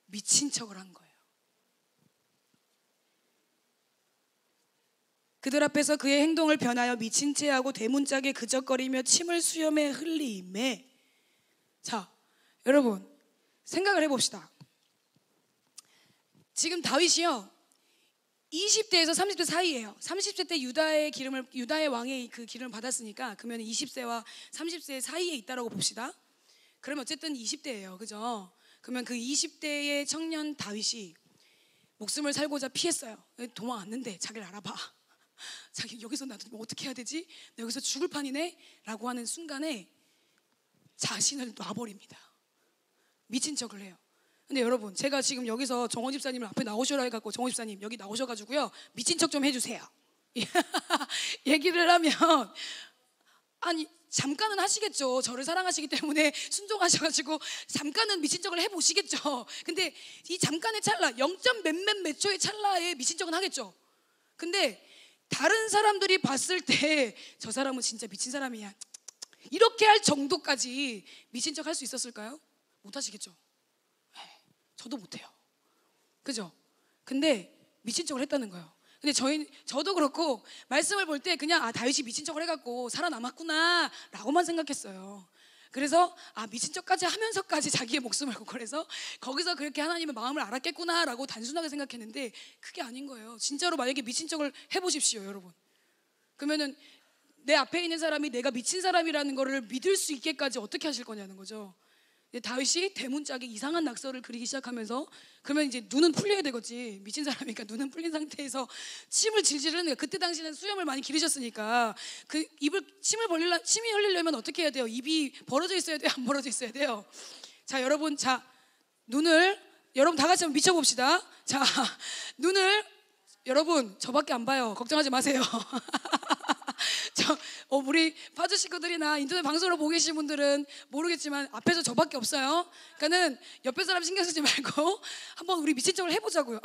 미친 척을 한 거예요. 그들 앞에서 그의 행동을 변하여 미친 채 하고 대문짝에 그적거리며 침을 수염에 흘리매. 자, 여러분 생각을 해봅시다. 지금 다윗이요 20대에서 30대 사이예요. 30세 때 유다의 왕의 그 기름을 받았으니까 그러면 20세와 30세 사이에 있다라고 봅시다. 그러면 어쨌든 20대예요, 그죠? 그러면 그 20대의 청년 다윗이 목숨을 살고자 피했어요. 도망 왔는데 자기를 알아봐. 자기 여기서 나도 뭐 어떻게 해야 되지? 나 여기서 죽을 판이네? 라고 하는 순간에 자신을 놔버립니다. 미친 척을 해요. 근데 여러분, 제가 지금 여기서 정원 집사님을 앞에 나오셔라 해갖고 정원 집사님 여기 나오셔가지고요, 미친 척 좀 해주세요 얘기를 하면 아니 잠깐은 하시겠죠. 저를 사랑하시기 때문에 순종하셔가지고 잠깐은 미친 척을 해보시겠죠. 근데 이 잠깐의 찰나, 0. 몇 초의 찰나에 미친 척은 하겠죠. 근데 다른 사람들이 봤을 때 저 사람은 진짜 미친 사람이야 이렇게 할 정도까지 미친 척 할 수 있었을까요? 못 하시겠죠. 저도 못해요. 그죠? 근데 미친 척을 했다는 거예요. 근데 저도 그렇고 말씀을 볼 때 그냥 다윗이 미친 척을 해갖고 살아남았구나 라고만 생각했어요. 그래서 미친 척까지 하면서까지 자기의 목숨을 걸고 그래서 거기서 그렇게 하나님의 마음을 알았겠구나 라고 단순하게 생각했는데 그게 아닌 거예요. 진짜로 만약에 미친 척을 해보십시오 여러분. 그러면은 내 앞에 있는 사람이 내가 미친 사람이라는 거를 믿을 수 있게까지 어떻게 하실 거냐는 거죠. 다윗이 대문짝에 이상한 낙서를 그리기 시작하면서 그러면 이제 눈은 풀려야 되겠지. 미친 사람이니까 눈은 풀린 상태에서 침을 질질 흘리는 거야. 그때 당시는 수염을 많이 기르셨으니까 그 입을 침이 흘리려면 어떻게 해야 돼요? 입이 벌어져 있어야 돼요? 안 벌어져 있어야 돼요? 자 여러분, 눈을 여러분 다 같이 한번 미쳐봅시다. 자 눈을 여러분 저밖에 안 봐요. 걱정하지 마세요. 우리 파주 식구들이나 인터넷 방송으로 보고 계신 분들은 모르겠지만 앞에서 저밖에 없어요. 그러니까는 옆에 사람 신경 쓰지 말고 한번 우리 미친 척을 해보자고요.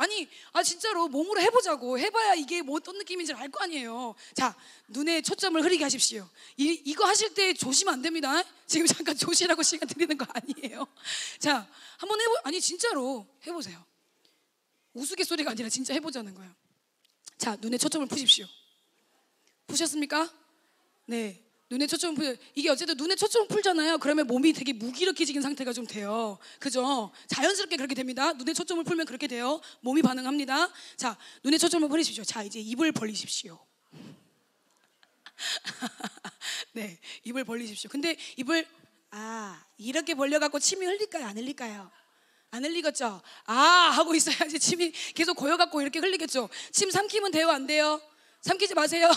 진짜로 몸으로 해보자고. 해봐야 이게 뭐 어떤 느낌인지 알 거 아니에요. 자 눈에 초점을 흐리게 하십시오. 이거 하실 때 조심하면 안 됩니다. 지금 잠깐 조시라고 시간 드리는 거 아니에요. 자 한번 진짜로 해보세요. 우스갯소리가 아니라 진짜 해보자는 거예요. 자 눈에 초점을 푸십시오. 푸셨습니까? 네, 눈에 초점을 풀. 이게 어쨌든 눈에 초점을 풀잖아요. 그러면 몸이 되게 무기력해지는 상태가 좀 돼요. 그죠? 자연스럽게 그렇게 됩니다. 눈에 초점을 풀면 그렇게 돼요. 몸이 반응합니다. 자, 눈에 초점을 풀으십시오. 자, 이제 입을 벌리십시오. 네, 입을 벌리십시오. 근데 입을 이렇게 벌려갖고 침이 흘릴까요? 안 흘릴까요? 안 흘리겠죠? 하고 있어야지 침이 계속 고여갖고 이렇게 흘리겠죠. 침 삼키면 돼요? 안 돼요? 삼키지 마세요.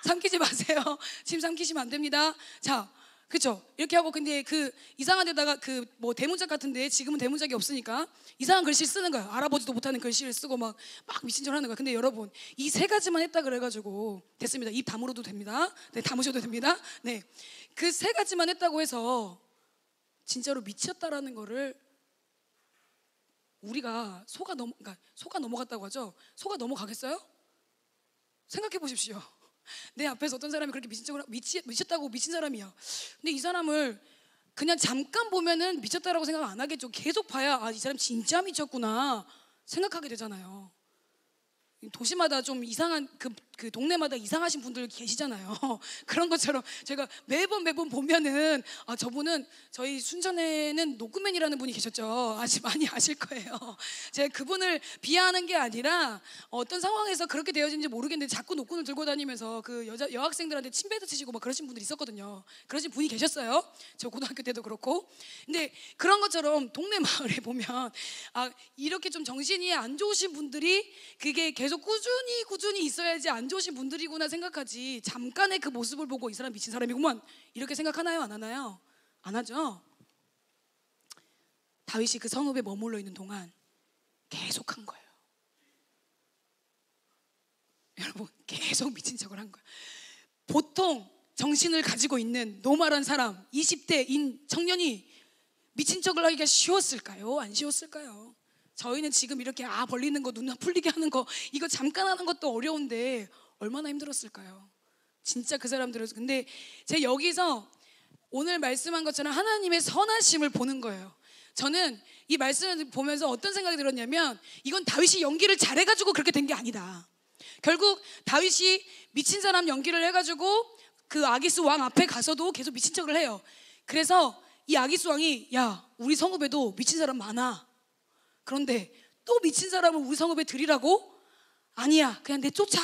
삼키지 마세요. 침 삼키시면 안 됩니다. 자, 그렇죠? 이렇게 하고 근데 그 이상한 데다가 그 뭐 대문짝 같은데 지금은 대문짝이 없으니까 이상한 글씨를 쓰는 거예요. 알아보지도 못하는 글씨를 쓰고 막 미친 척 하는 거예요. 근데 여러분 이 3가지만 했다 그래가지고 됐습니다. 입 다물어도 됩니다. 네, 다무셔도 됩니다. 네, 그 3가지만 했다고 해서 진짜로 미쳤다라는 거를 우리가 속아 넘어갔다고 하죠. 속아 넘어가겠어요? 생각해 보십시오. 내 앞에서 어떤 사람이 그렇게 미쳤다고 미친 사람이야. 근데 이 사람을 그냥 잠깐 보면은 미쳤다라고 생각 안 하겠죠. 계속 봐야 이 사람 진짜 미쳤구나 생각하게 되잖아요. 도시마다 좀 이상한 그 동네마다 이상하신 분들 계시잖아요. 그런 것처럼 제가 매번 보면은 저분은 저희 순천에는 노크맨이라는 분이 계셨죠. 많이 아실 거예요. 제가 그분을 비하하는 게 아니라 어떤 상황에서 그렇게 되어진지 모르겠는데 자꾸 노크를 들고 다니면서 그 여학생들한테 침뱉어 치시고 막 그러신 분들이 있었거든요. 그러신 분이 계셨어요. 저 고등학교 때도 그렇고. 근데 그런 것처럼 동네 마을에 보면 이렇게 좀 정신이 안 좋으신 분들이 그게 계속 꾸준히 있어야지 안 좋으신 분들이구나 생각하지, 잠깐의 그 모습을 보고 이 사람 미친 사람이구만 이렇게 생각하나요? 안 하나요? 안 하죠. 다윗이 그 성읍에 머물러 있는 동안 계속 한 거예요. 여러분 계속 미친 척을 한 거예요. 보통 정신을 가지고 있는 노멀한 사람 20대인 청년이 미친 척을 하기가 쉬웠을까요? 안 쉬웠을까요? 저희는 지금 이렇게 벌리는 거, 눈 풀리게 하는 거 이거 잠깐 하는 것도 어려운데 얼마나 힘들었을까요? 진짜 그 사람들은. 근데 제가 여기서 오늘 말씀한 것처럼 하나님의 선하심을 보는 거예요. 저는 이 말씀을 보면서 어떤 생각이 들었냐면 이건 다윗이 연기를 잘해가지고 그렇게 된 게 아니다. 결국 다윗이 미친 사람 연기를 해가지고 그 아기스 왕 앞에 가서도 계속 미친 척을 해요. 그래서 이 아기스 왕이 우리 성읍에도 미친 사람 많아. 그런데 또 미친 사람을 우리 성읍에 들이라고? 아니야, 그냥 내쫓아.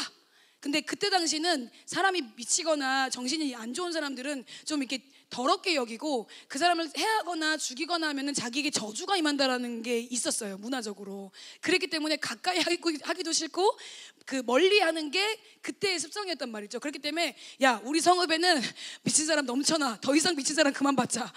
근데 그때 당시는 사람이 미치거나 정신이 안 좋은 사람들은 좀 이렇게 더럽게 여기고 그 사람을 해하거나 죽이거나 하면은 자기에게 저주가 임한다라는 게 있었어요, 문화적으로. 그랬기 때문에 가까이 하기도 싫고 그 멀리하는 게 그때의 습성이었단 말이죠. 그렇기 때문에 야, 우리 성읍에는 미친 사람 넘쳐나, 더 이상 미친 사람 그만 받자,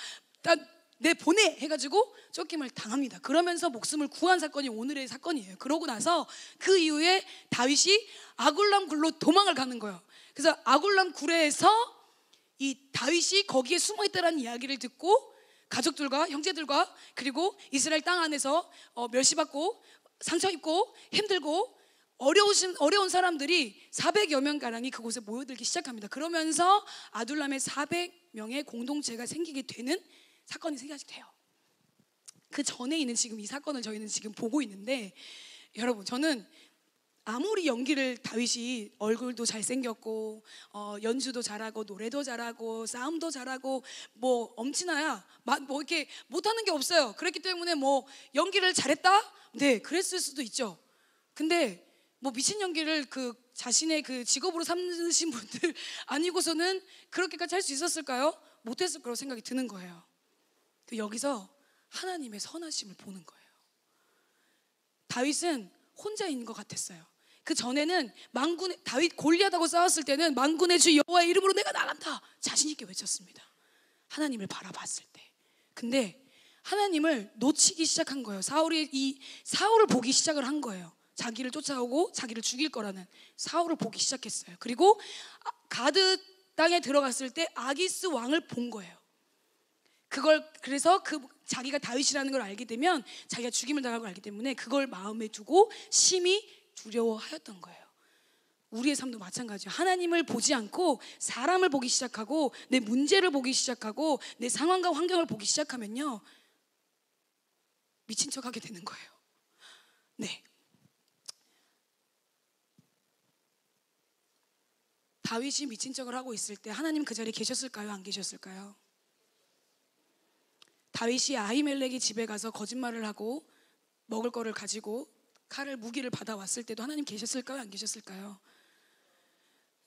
내 보내 해가지고 쫓김을 당합니다. 그러면서 목숨을 구한 사건이 오늘의 사건이에요. 그러고 나서 그 이후에 다윗이 아굴람 굴로 도망을 가는 거예요. 그래서 아굴람 굴에서 이 다윗이 거기에 숨어 있다라는 이야기를 듣고 가족들과 형제들과 그리고 이스라엘 땅 안에서 멸시받고 상처 입고 힘들고 어려운 사람들이 400여 명 가량이 그곳에 모여들기 시작합니다. 그러면서 아둘람의 400명의 공동체가 생기게 되는 사건이 생겨나게 돼요. 그 전에 있는 지금 이 사건을 저희는 지금 보고 있는데, 여러분, 저는 아무리 연기를 다윗이 얼굴도 잘생겼고 연주도 잘하고 노래도 잘하고 싸움도 잘하고 뭐 엄친아야 뭐 이렇게 못하는 게 없어요. 그렇기 때문에 뭐 연기를 잘했다? 네, 그랬을 수도 있죠. 근데 뭐 미친 연기를 그 자신의 그 직업으로 삼으신 분들 아니고서는 그렇게까지 할 수 있었을까요? 못했을 거라고 생각이 드는 거예요. 여기서 하나님의 선하심을 보는 거예요. 다윗은 혼자인 것 같았어요. 그 전에는 다윗 골리앗하고 싸웠을 때는 만군의 주 여호와의 이름으로 내가 나간다 자신 있게 외쳤습니다. 하나님을 바라봤을 때. 근데 하나님을 놓치기 시작한 거예요. 사울을 보기 시작을 한 거예요. 자기를 쫓아오고 자기를 죽일 거라는 사울을 보기 시작했어요. 그리고 가드 땅에 들어갔을 때 아기스 왕을 본 거예요. 그래서 자기가 다윗이라는 걸 알게 되면 자기가 죽임을 당할 걸 알기 때문에 그걸 마음에 두고 심히 두려워하였던 거예요. 우리의 삶도 마찬가지예요. 하나님을 보지 않고 사람을 보기 시작하고 내 문제를 보기 시작하고 내 상황과 환경을 보기 시작하면요, 미친 척하게 되는 거예요. 네. 다윗이 미친 척을 하고 있을 때 하나님 그 자리에 계셨을까요? 안 계셨을까요? 다윗이 아히멜렉의 집에 가서 거짓말을 하고 먹을 거를 가지고 무기를 받아왔을 때도 하나님 계셨을까요? 안 계셨을까요?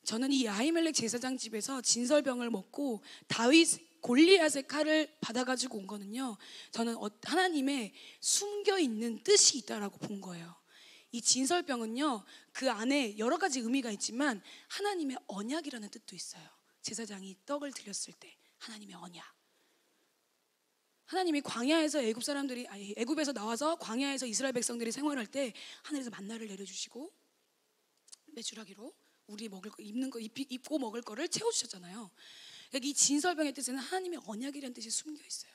저는 이 아히멜렉 제사장 집에서 진설병을 먹고 다윗 골리앗의 칼을 받아가지고 온 거는요, 저는 하나님의 숨겨있는 뜻이 있다라고 본 거예요. 이 진설병은요, 그 안에 여러 가지 의미가 있지만 하나님의 언약이라는 뜻도 있어요. 제사장이 떡을 드렸을 때 하나님의 언약. 하나님이 광야에서 애굽에서 나와서 광야에서 이스라엘 백성들이 생활할 때 하늘에서 만나를 내려주시고 메추라기로 우리 먹을 거 입고 먹을 거를 채워주셨잖아요. 이 진설병의 뜻에는 하나님의 언약이라는 뜻이 숨겨 있어요.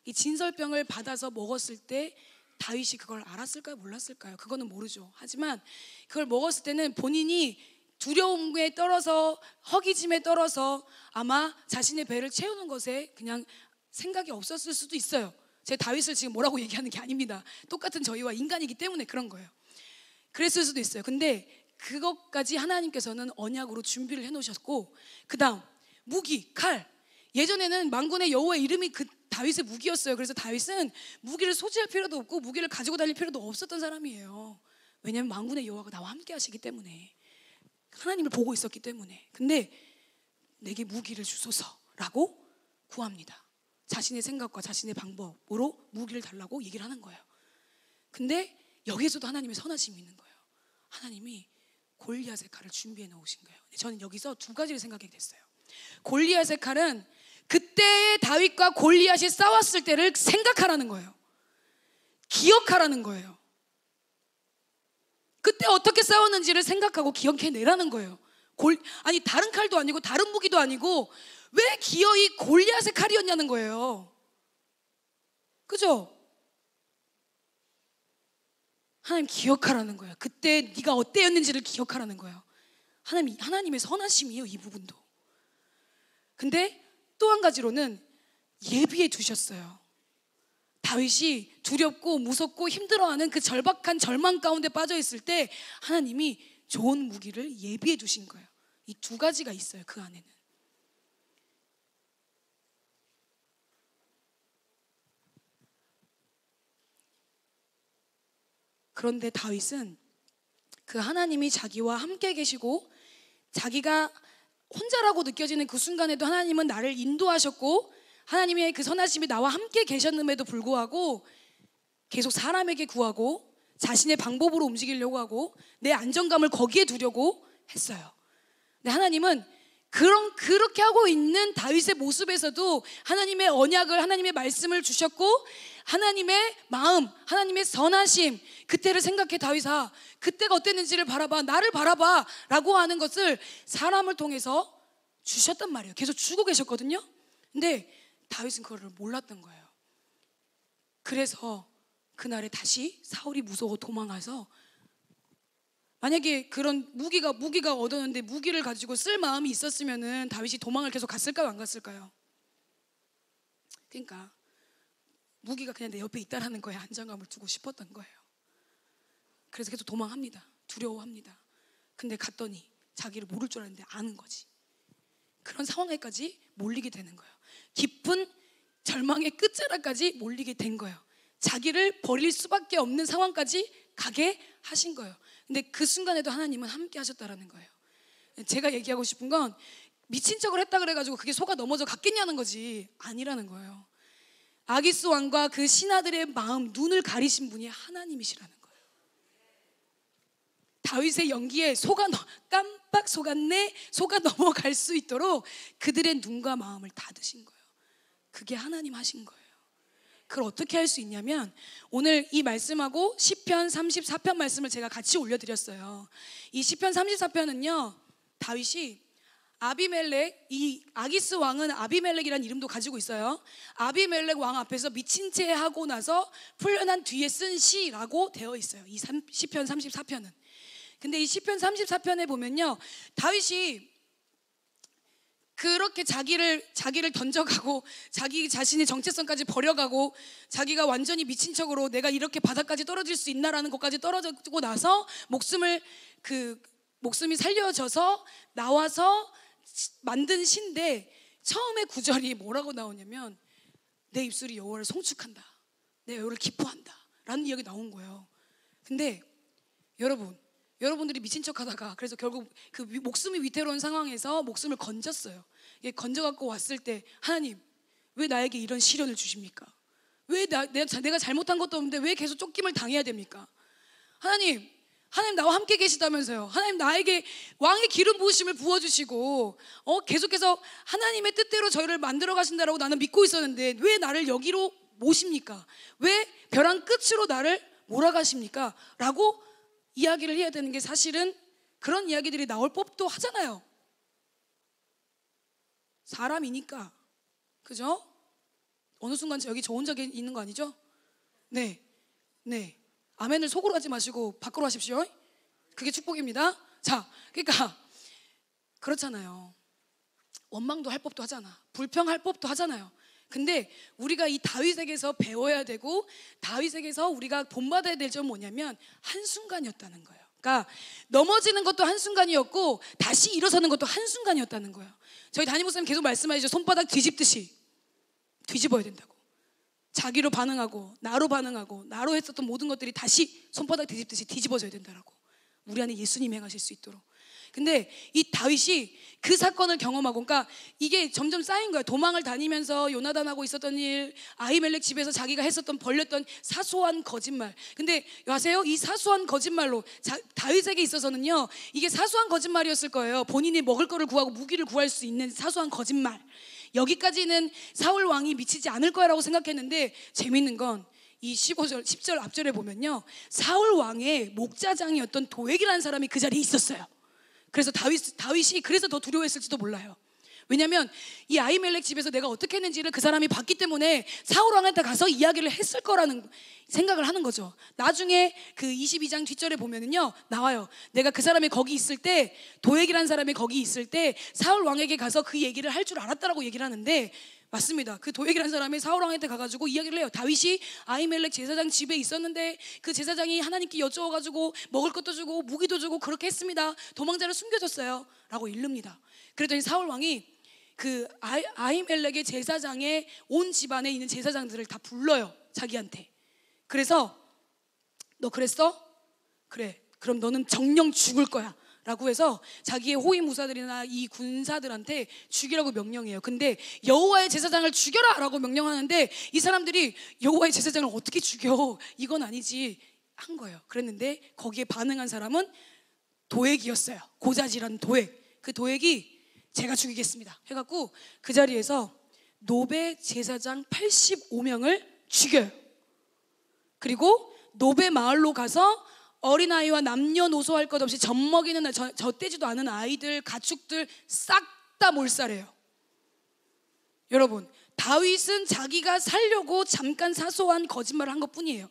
이 진설병을 받아서 먹었을 때 다윗이 그걸 알았을까요? 몰랐을까요? 그거는 모르죠. 하지만 그걸 먹었을 때는 본인이 두려움에 떨어서 허기짐에 떨어서 아마 자신의 배를 채우는 것에 그냥 생각이 없었을 수도 있어요. 제 다윗을 지금 뭐라고 얘기하는 게 아닙니다. 똑같은 저희와 인간이기 때문에 그런 거예요. 그랬을 수도 있어요. 근데 그것까지 하나님께서는 언약으로 준비를 해놓으셨고, 그 다음 무기, 칼. 예전에는 만군의 여호와의 이름이 그 다윗의 무기였어요. 그래서 다윗은 무기를 소지할 필요도 없고 무기를 가지고 다닐 필요도 없었던 사람이에요. 왜냐하면 만군의 여호와가 나와 함께 하시기 때문에, 하나님을 보고 있었기 때문에. 근데 내게 무기를 주소서라고 구합니다. 자신의 생각과 자신의 방법으로 무기를 달라고 얘기를 하는 거예요. 근데 여기에서도 하나님의 선하심이 있는 거예요. 하나님이 골리앗의 칼을 준비해 놓으신 거예요. 저는 여기서 두 가지를 생각하게 됐어요. 골리앗의 칼은 그때의 다윗과 골리앗이 싸웠을 때를 생각하라는 거예요. 기억하라는 거예요. 그때 어떻게 싸웠는지를 생각하고 기억해내라는 거예요. 다른 칼도 아니고 다른 무기도 아니고 왜 기어이 골리앗의 칼이었냐는 거예요. 그죠? 하나님 기억하라는 거예요. 그때 네가 어때였는지를 기억하라는 거예요. 하나님의 선하심이에요, 이 부분도. 근데 또 한 가지로는 예비해 두셨어요. 다윗이 두렵고 무섭고 힘들어하는 그 절박한 절망 가운데 빠져 있을 때 하나님이 좋은 무기를 예비해 두신 거예요. 이 두 가지가 있어요, 그 안에는. 그런데 다윗은 그 하나님이 자기와 함께 계시고 자기가 혼자라고 느껴지는 그 순간에도 하나님은 나를 인도하셨고 하나님의 그 선하심이 나와 함께 계셨음에도 불구하고 계속 사람에게 구하고 자신의 방법으로 움직이려고 하고 내 안정감을 거기에 두려고 했어요. 근데 하나님은 그렇게 하고 있는 다윗의 모습에서도 하나님의 언약을, 하나님의 말씀을 주셨고 하나님의 마음, 하나님의 선하심, 그때를 생각해 다윗아, 그때가 어땠는지를 바라봐, 나를 바라봐 라고 하는 것을 사람을 통해서 주셨단 말이에요. 계속 주고 계셨거든요. 근데 다윗은 그거를 몰랐던 거예요. 그래서 그날에 다시 사울이 무서워 도망가서, 만약에 그런 무기가 얻었는데 무기를 가지고 쓸 마음이 있었으면은 다윗이 도망을 계속 갔을까요, 안 갔을까요? 그러니까 무기가 그냥 내 옆에 있다라는 거에 안정감을 주고 싶었던 거예요. 그래서 계속 도망합니다. 두려워합니다. 근데 갔더니 자기를 모를 줄 알았는데 아는 거지. 그런 상황에까지 몰리게 되는 거예요. 깊은 절망의 끝자락까지 몰리게 된 거예요. 자기를 버릴 수밖에 없는 상황까지 가게 하신 거예요. 근데 그 순간에도 하나님은 함께 하셨다라는 거예요. 제가 얘기하고 싶은 건 미친 척을 했다 그래가지고 그게 속아 넘어져 갔겠냐는 거지, 아니라는 거예요. 아기스 왕과 그 신하들의 마음, 눈을 가리신 분이 하나님이시라는 거예요. 다윗의 연기에 깜빡 속았네, 속아 넘어갈 수 있도록 그들의 눈과 마음을 닫으신 거예요. 그게 하나님 하신 거예요. 그걸 어떻게 할 수 있냐면, 오늘 이 말씀하고 시편 34편 말씀을 제가 같이 올려드렸어요. 이 시편 34편은요, 다윗이 아비멜렉, 이 아기스 왕은 아비멜렉이라는 이름도 가지고 있어요. 아비멜렉 왕 앞에서 미친 채 하고 나서 풀려난 뒤에 쓴 시라고 되어 있어요, 이 시편 34편은. 근데 이 시편 34편에 보면요, 다윗이 그렇게 자기를 던져가고 자기 자신의 정체성까지 버려가고 자기가 완전히 미친 척으로 내가 이렇게 바닥까지 떨어질 수 있나라는 것까지 떨어지고 나서 목숨이 살려져서 나와서 만든 시인데, 처음에 구절이 뭐라고 나오냐면 내 입술이 여호와를 송축한다, 내 여호와를 기뻐한다 라는 이야기 나온 거예요. 근데 여러분들이 미친 척 하다가 그래서 결국 그 목숨이 위태로운 상황에서 목숨을 건졌어요. 건져갖고 왔을 때, 하나님 왜 나에게 이런 시련을 주십니까? 왜 내가 잘못한 것도 없는데 왜 계속 쫓김을 당해야 됩니까? 하나님 나와 함께 계시다면서요. 하나님 나에게 왕의 기름 부으심을 부어주시고 계속해서 하나님의 뜻대로 저희를 만들어 가신다라고 나는 믿고 있었는데 왜 나를 여기로 모십니까? 왜 벼랑 끝으로 나를 몰아가십니까? 라고 이야기를 해야 되는 게, 사실은 그런 이야기들이 나올 법도 하잖아요. 사람이니까. 그죠? 어느 순간 여기 저 혼자 있는 거 아니죠? 네. 아멘을 속으로 하지 마시고 밖으로 하십시오. 그게 축복입니다. 자, 그러니까 그렇잖아요. 원망도 할 법도 하잖아. 불평할 법도 하잖아요. 근데 우리가 이 다윗에게서 배워야 되고 다윗에게서 우리가 본받아야 될 점은 뭐냐면 한순간이었다는 거예요. 그러니까 넘어지는 것도 한순간이었고 다시 일어서는 것도 한순간이었다는 거예요. 저희 담임 목사님 계속 말씀하시죠. 손바닥 뒤집듯이 뒤집어야 된다고. 자기로 반응하고 나로 했었던 모든 것들이 다시 손바닥 뒤집듯이 뒤집어져야 된다라고. 우리 안에 예수님 행하실 수 있도록. 근데 이 다윗이 그 사건을 경험하고, 그러니까 이게 점점 쌓인 거예요. 도망을 다니면서 요나단하고 있었던 일, 아히멜렉 집에서 자기가 벌렸던 사소한 거짓말. 근데 아세요? 이 사소한 거짓말로 다윗에게 있어서는요, 이게 사소한 거짓말이었을 거예요. 본인이 먹을 거를 구하고 무기를 구할 수 있는 사소한 거짓말. 여기까지는 사울 왕이 미치지 않을 거라고 생각했는데, 재밌는 건 이 10절 앞절에 보면요, 사울 왕의 목자장이었던 도액이라는 사람이 그 자리에 있었어요. 그래서 다윗이 그래서 더 두려워했을지도 몰라요. 왜냐하면 이 아히멜렉 집에서 내가 어떻게 했는지를 그 사람이 봤기 때문에 사울 왕한테 가서 이야기를 했을 거라는 생각을 하는 거죠. 나중에 그 22장 뒷절에 보면은요, 나와요. 내가 그 사람이 거기 있을 때, 도액이라는 사람이 거기 있을 때 사울 왕에게 가서 그 얘기를 할 줄 알았다라고 얘기를 하는데, 맞습니다. 그 도액이라는 사람이 사울 왕한테 가가지고 이야기를 해요. 다윗이 아히멜렉 제사장 집에 있었는데 그 제사장이 하나님께 여쭈어가지고 먹을 것도 주고 무기도 주고 그렇게 했습니다. 도망자를 숨겨줬어요 라고 일릅니다. 그랬더니 사울 왕이 그 아히멜렉의 제사장의 온 집안에 있는 제사장들을 다 불러요, 자기한테. 그래서 너 그랬어? 그래, 그럼 너는 정령 죽을 거야 라고 해서 자기의 호위무사들이나 이 군사들한테 죽이라고 명령해요. 근데 여호와의 제사장을 죽여라 라고 명령하는데 이 사람들이 여호와의 제사장을 어떻게 죽여, 이건 아니지 한 거예요. 그랬는데 거기에 반응한 사람은 도액이었어요. 고자질한 도액. 그 도액이 제가 죽이겠습니다 해갖고 그 자리에서 노베 제사장 85명을 죽여요. 그리고 노베 마을로 가서 어린아이와 남녀노소 할 것 없이 젖먹이는 젖대지도 않은 아이들, 가축들 싹 다 몰살해요. 여러분, 다윗은 자기가 살려고 잠깐 사소한 거짓말을 한 것뿐이에요.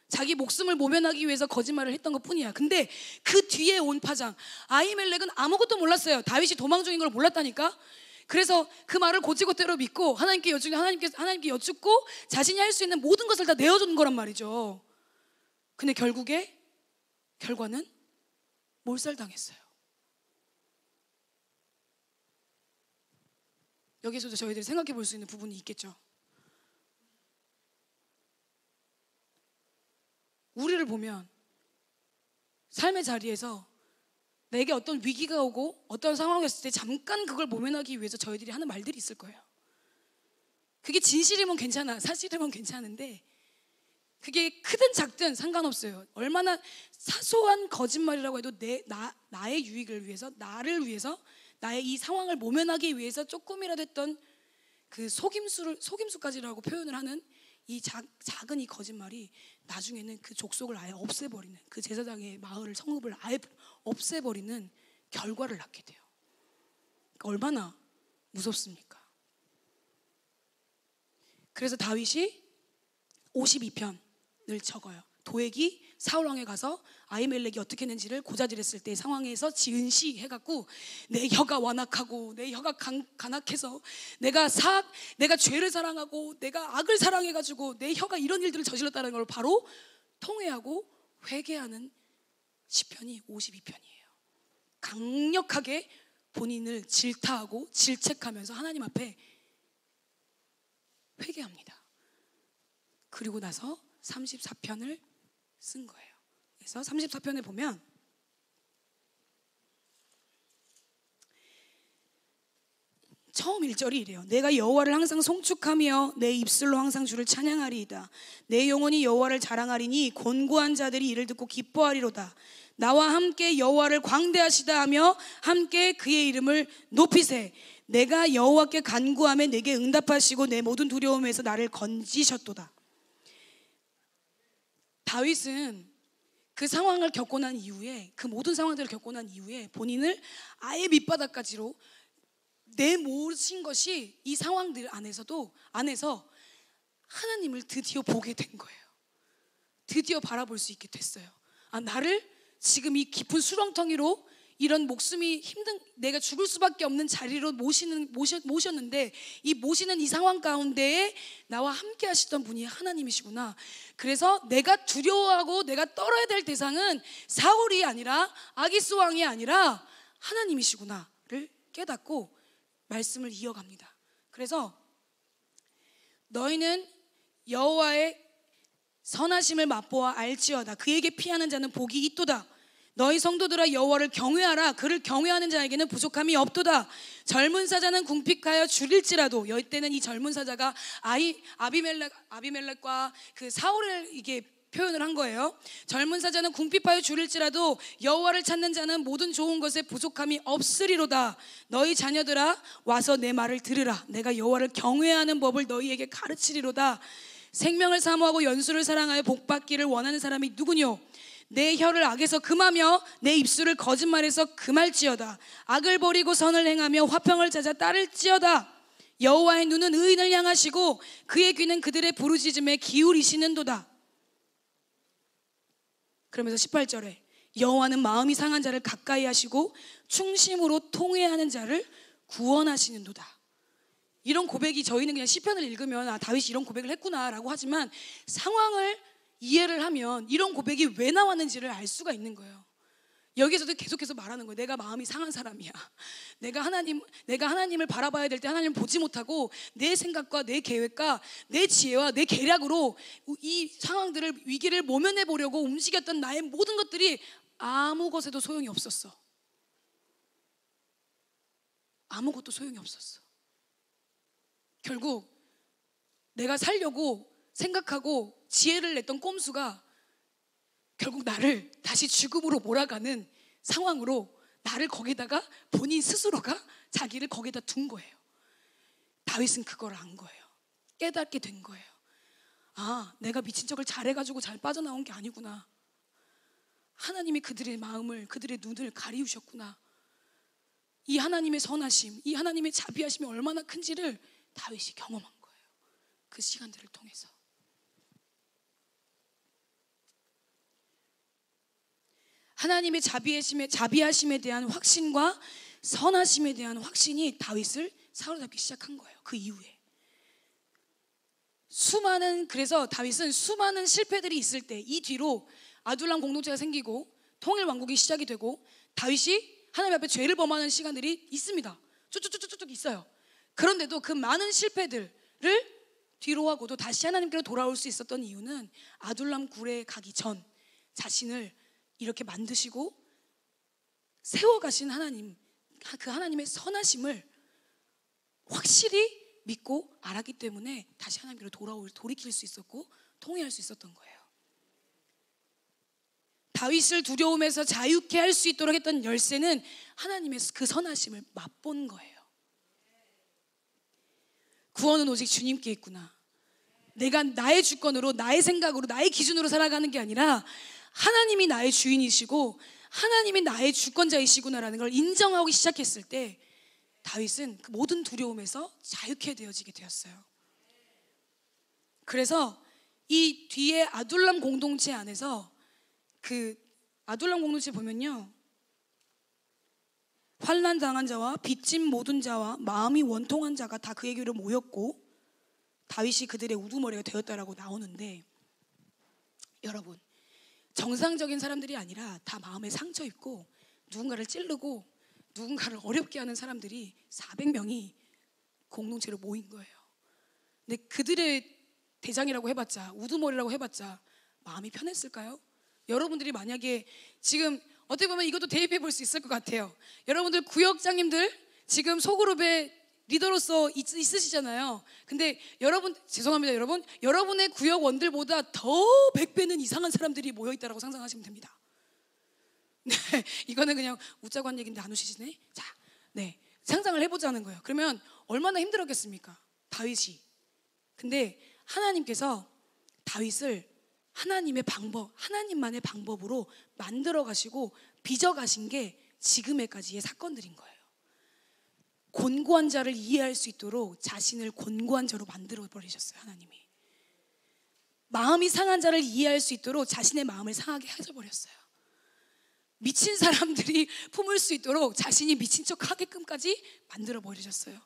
자기 목숨을 모면하기 위해서 거짓말을 했던 것뿐이야. 근데 그 뒤에 온 파장, 아히멜렉은 아무것도 몰랐어요. 다윗이 도망 중인 걸 몰랐다니까. 그래서 그 말을 곧이곧대로 믿고 하나님께 여쭙고 자신이 할 수 있는 모든 것을 다 내어주는 거란 말이죠. 근데 결과는 몰살당했어요. 여기서도 저희들이 생각해 볼 수 있는 부분이 있겠죠. 우리를 보면 삶의 자리에서 내게 어떤 위기가 오고 어떤 상황이었을 때 잠깐 그걸 모면하기 위해서 저희들이 하는 말들이 있을 거예요. 그게 진실이면 괜찮아, 사실이면 괜찮은데 그게 크든 작든 상관없어요. 얼마나 사소한 거짓말이라고 해도 나의 유익을 위해서, 나를 위해서, 나의 이 상황을 모면하기 위해서 조금이라도 했던 그 속임수까지라고 표현을 하는 이 작은 이 거짓말이 나중에는 그 족속을 아예 없애버리는, 그 제사장의 마을을, 성읍을 아예 없애버리는 결과를 낳게 돼요. 그러니까 얼마나 무섭습니까? 그래서 다윗이 52편을 적어요. 도액이 사울왕에 가서 아히멜렉이 어떻게 했는지를 고자질했을 때 상황에서 지은 시 해갖고 내 혀가 완악하고 내 혀가 간악해서 내가 죄를 사랑하고 내가 악을 사랑해가지고 내 혀가 이런 일들을 저질렀다는 걸 바로 통회하고 회개하는 시편이 52편이에요. 강력하게 본인을 질타하고 질책하면서 하나님 앞에 회개합니다. 그리고 나서 34편을 쓴 거예요. 그래서 34편에 보면 처음 1절이 이래요. 내가 여호와를 항상 송축하며 내 입술로 항상 주를 찬양하리이다. 내 영혼이 여호와를 자랑하리니 곤고한 자들이 이를 듣고 기뻐하리로다. 나와 함께 여호와를 광대하시다 하며 함께 그의 이름을 높이세. 내가 여호와께 간구하며 내게 응답하시고 내 모든 두려움에서 나를 건지셨도다. 다윗은 그 상황을 겪고 난 이후에, 그 모든 상황들을 겪고 난 이후에 본인을 아예 밑바닥까지로 내모신 것이 이 상황들 안에서 하나님을 드디어 보게 된 거예요. 드디어 바라볼 수 있게 됐어요. 나를 지금 이 깊은 수렁텅이로 이런 목숨이 힘든, 내가 죽을 수밖에 없는 자리로 모셨는데 이 모시는 이 상황 가운데에 나와 함께 하시던 분이 하나님이시구나. 그래서 내가 두려워하고 내가 떨어야 될 대상은 사울이 아니라 아기스 왕이 아니라 하나님이시구나를 깨닫고 말씀을 이어갑니다. 그래서 너희는 여호와의 선하심을 맛보아 알지어다. 그에게 피하는 자는 복이 있도다. 너희 성도들아 여호와를 경외하라. 그를 경외하는 자에게는 부족함이 없도다. 젊은 사자는 궁핍하여 줄일지라도, 이때는 이 젊은 사자가 아비멜렉과 그 사울을 이게 표현을 한 거예요. 젊은 사자는 궁핍하여 줄일지라도 여호와를 찾는 자는 모든 좋은 것에 부족함이 없으리로다. 너희 자녀들아 와서 내 말을 들으라. 내가 여호와를 경외하는 법을 너희에게 가르치리로다. 생명을 사모하고 연수를 사랑하여 복받기를 원하는 사람이 누구뇨? 내 혀를 악에서 금하며 내 입술을 거짓말에서 금할지어다. 악을 버리고 선을 행하며 화평을 찾아 따를지어다. 여호와의 눈은 의인을 향하시고 그의 귀는 그들의 부르짖음에 기울이시는도다. 그러면서 18절에 여호와는 마음이 상한 자를 가까이 하시고 충심으로 통회하는 자를 구원하시는도다. 이런 고백이, 저희는 그냥 시편을 읽으면 다윗이 이런 고백을 했구나라고 하지만 상황을 이해를 하면 이런 고백이 왜 나왔는지를 알 수가 있는 거예요. 여기서도 계속해서 말하는 거예요. 내가 마음이 상한 사람이야. 내가 하나님을 바라봐야 될 때 하나님을 보지 못하고 내 생각과 내 계획과 내 지혜와 내 계략으로 이 상황들을, 위기를 모면해 보려고 움직였던 나의 모든 것들이 아무 것에도 소용이 없었어. 아무것도 소용이 없었어. 결국 내가 살려고 생각하고 지혜를 냈던 꼼수가 결국 나를 다시 죽음으로 몰아가는 상황으로 나를 거기다가 본인 스스로가 자기를 거기다 둔 거예요. 다윗은 그걸 안 거예요. 깨닫게 된 거예요. 아, 내가 미친 척을 잘해가지고 잘 빠져나온 게 아니구나. 하나님이 그들의 마음을, 그들의 눈을 가리우셨구나. 이 하나님의 선하심, 이 하나님의 자비하심이 얼마나 큰지를 다윗이 경험한 거예요. 그 시간들을 통해서. 하나님의 자비하심에 대한 확신과 선하심에 대한 확신이 다윗을 사로잡기 시작한 거예요. 그 이후에 그래서 다윗은 수많은 실패들이 있을 때 이 뒤로 아둘람 공동체가 생기고 통일 왕국이 시작이 되고 다윗이 하나님 앞에 죄를 범하는 시간들이 있습니다. 쭉쭉쭉쭉 있어요. 그런데도 그 많은 실패들을 뒤로 하고도 다시 하나님께로 돌아올 수 있었던 이유는 아둘람 굴에 가기 전 자신을 이렇게 만드시고 세워가신 하나님, 그 하나님의 선하심을 확실히 믿고 알았기 때문에 다시 하나님께로 돌이킬 수 있었고 통회할 수 있었던 거예요. 다윗을 두려움에서 자유케 할 수 있도록 했던 열쇠는 하나님의 그 선하심을 맛본 거예요. 구원은 오직 주님께 있구나. 내가 나의 주권으로, 나의 생각으로, 나의 기준으로 살아가는 게 아니라 하나님이 나의 주인이시고 하나님이 나의 주권자이시구나라는 걸 인정하기 시작했을 때 다윗은 그 모든 두려움에서 자유케 되어지게 되었어요. 그래서 이 뒤에 아둘람 공동체 안에서 그 아둘람 공동체 보면요, 환난 당한 자와 빚진 모든 자와 마음이 원통한 자가 다 그에게로 모였고 다윗이 그들의 우두머리가 되었다라고 나오는데, 여러분, 정상적인 사람들이 아니라 다 마음에 상처 입고 누군가를 찌르고 누군가를 어렵게 하는 사람들이 400명이 공동체로 모인 거예요. 근데 그들의 대장이라고 해봤자, 우두머리라고 해봤자 마음이 편했을까요? 여러분들이 만약에 지금 어떻게 보면 이것도 대입해 볼 수 있을 것 같아요. 여러분들 구역장님들 지금 소그룹의 리더로서 있으시잖아요. 근데 여러분, 죄송합니다 여러분, 여러분의 구역원들보다 더 100배는 이상한 사람들이 모여있다고 상상하시면 됩니다. 네, 이거는 그냥 웃자고 한 얘기인데 안 웃으시네. 자, 네, 상상을 해보자는 거예요. 그러면 얼마나 힘들었겠습니까, 다윗이. 근데 하나님께서 다윗을 하나님의 방법, 하나님만의 방법으로 만들어 가시고 빚어 가신 게 지금에까지의 사건들인 거예요. 곤고한 자를 이해할 수 있도록 자신을 곤고한 자로 만들어 버리셨어요, 하나님이. 마음이 상한 자를 이해할 수 있도록 자신의 마음을 상하게 해버렸어요. 미친 사람들이 품을 수 있도록 자신이 미친 척 하게끔까지 만들어 버리셨어요.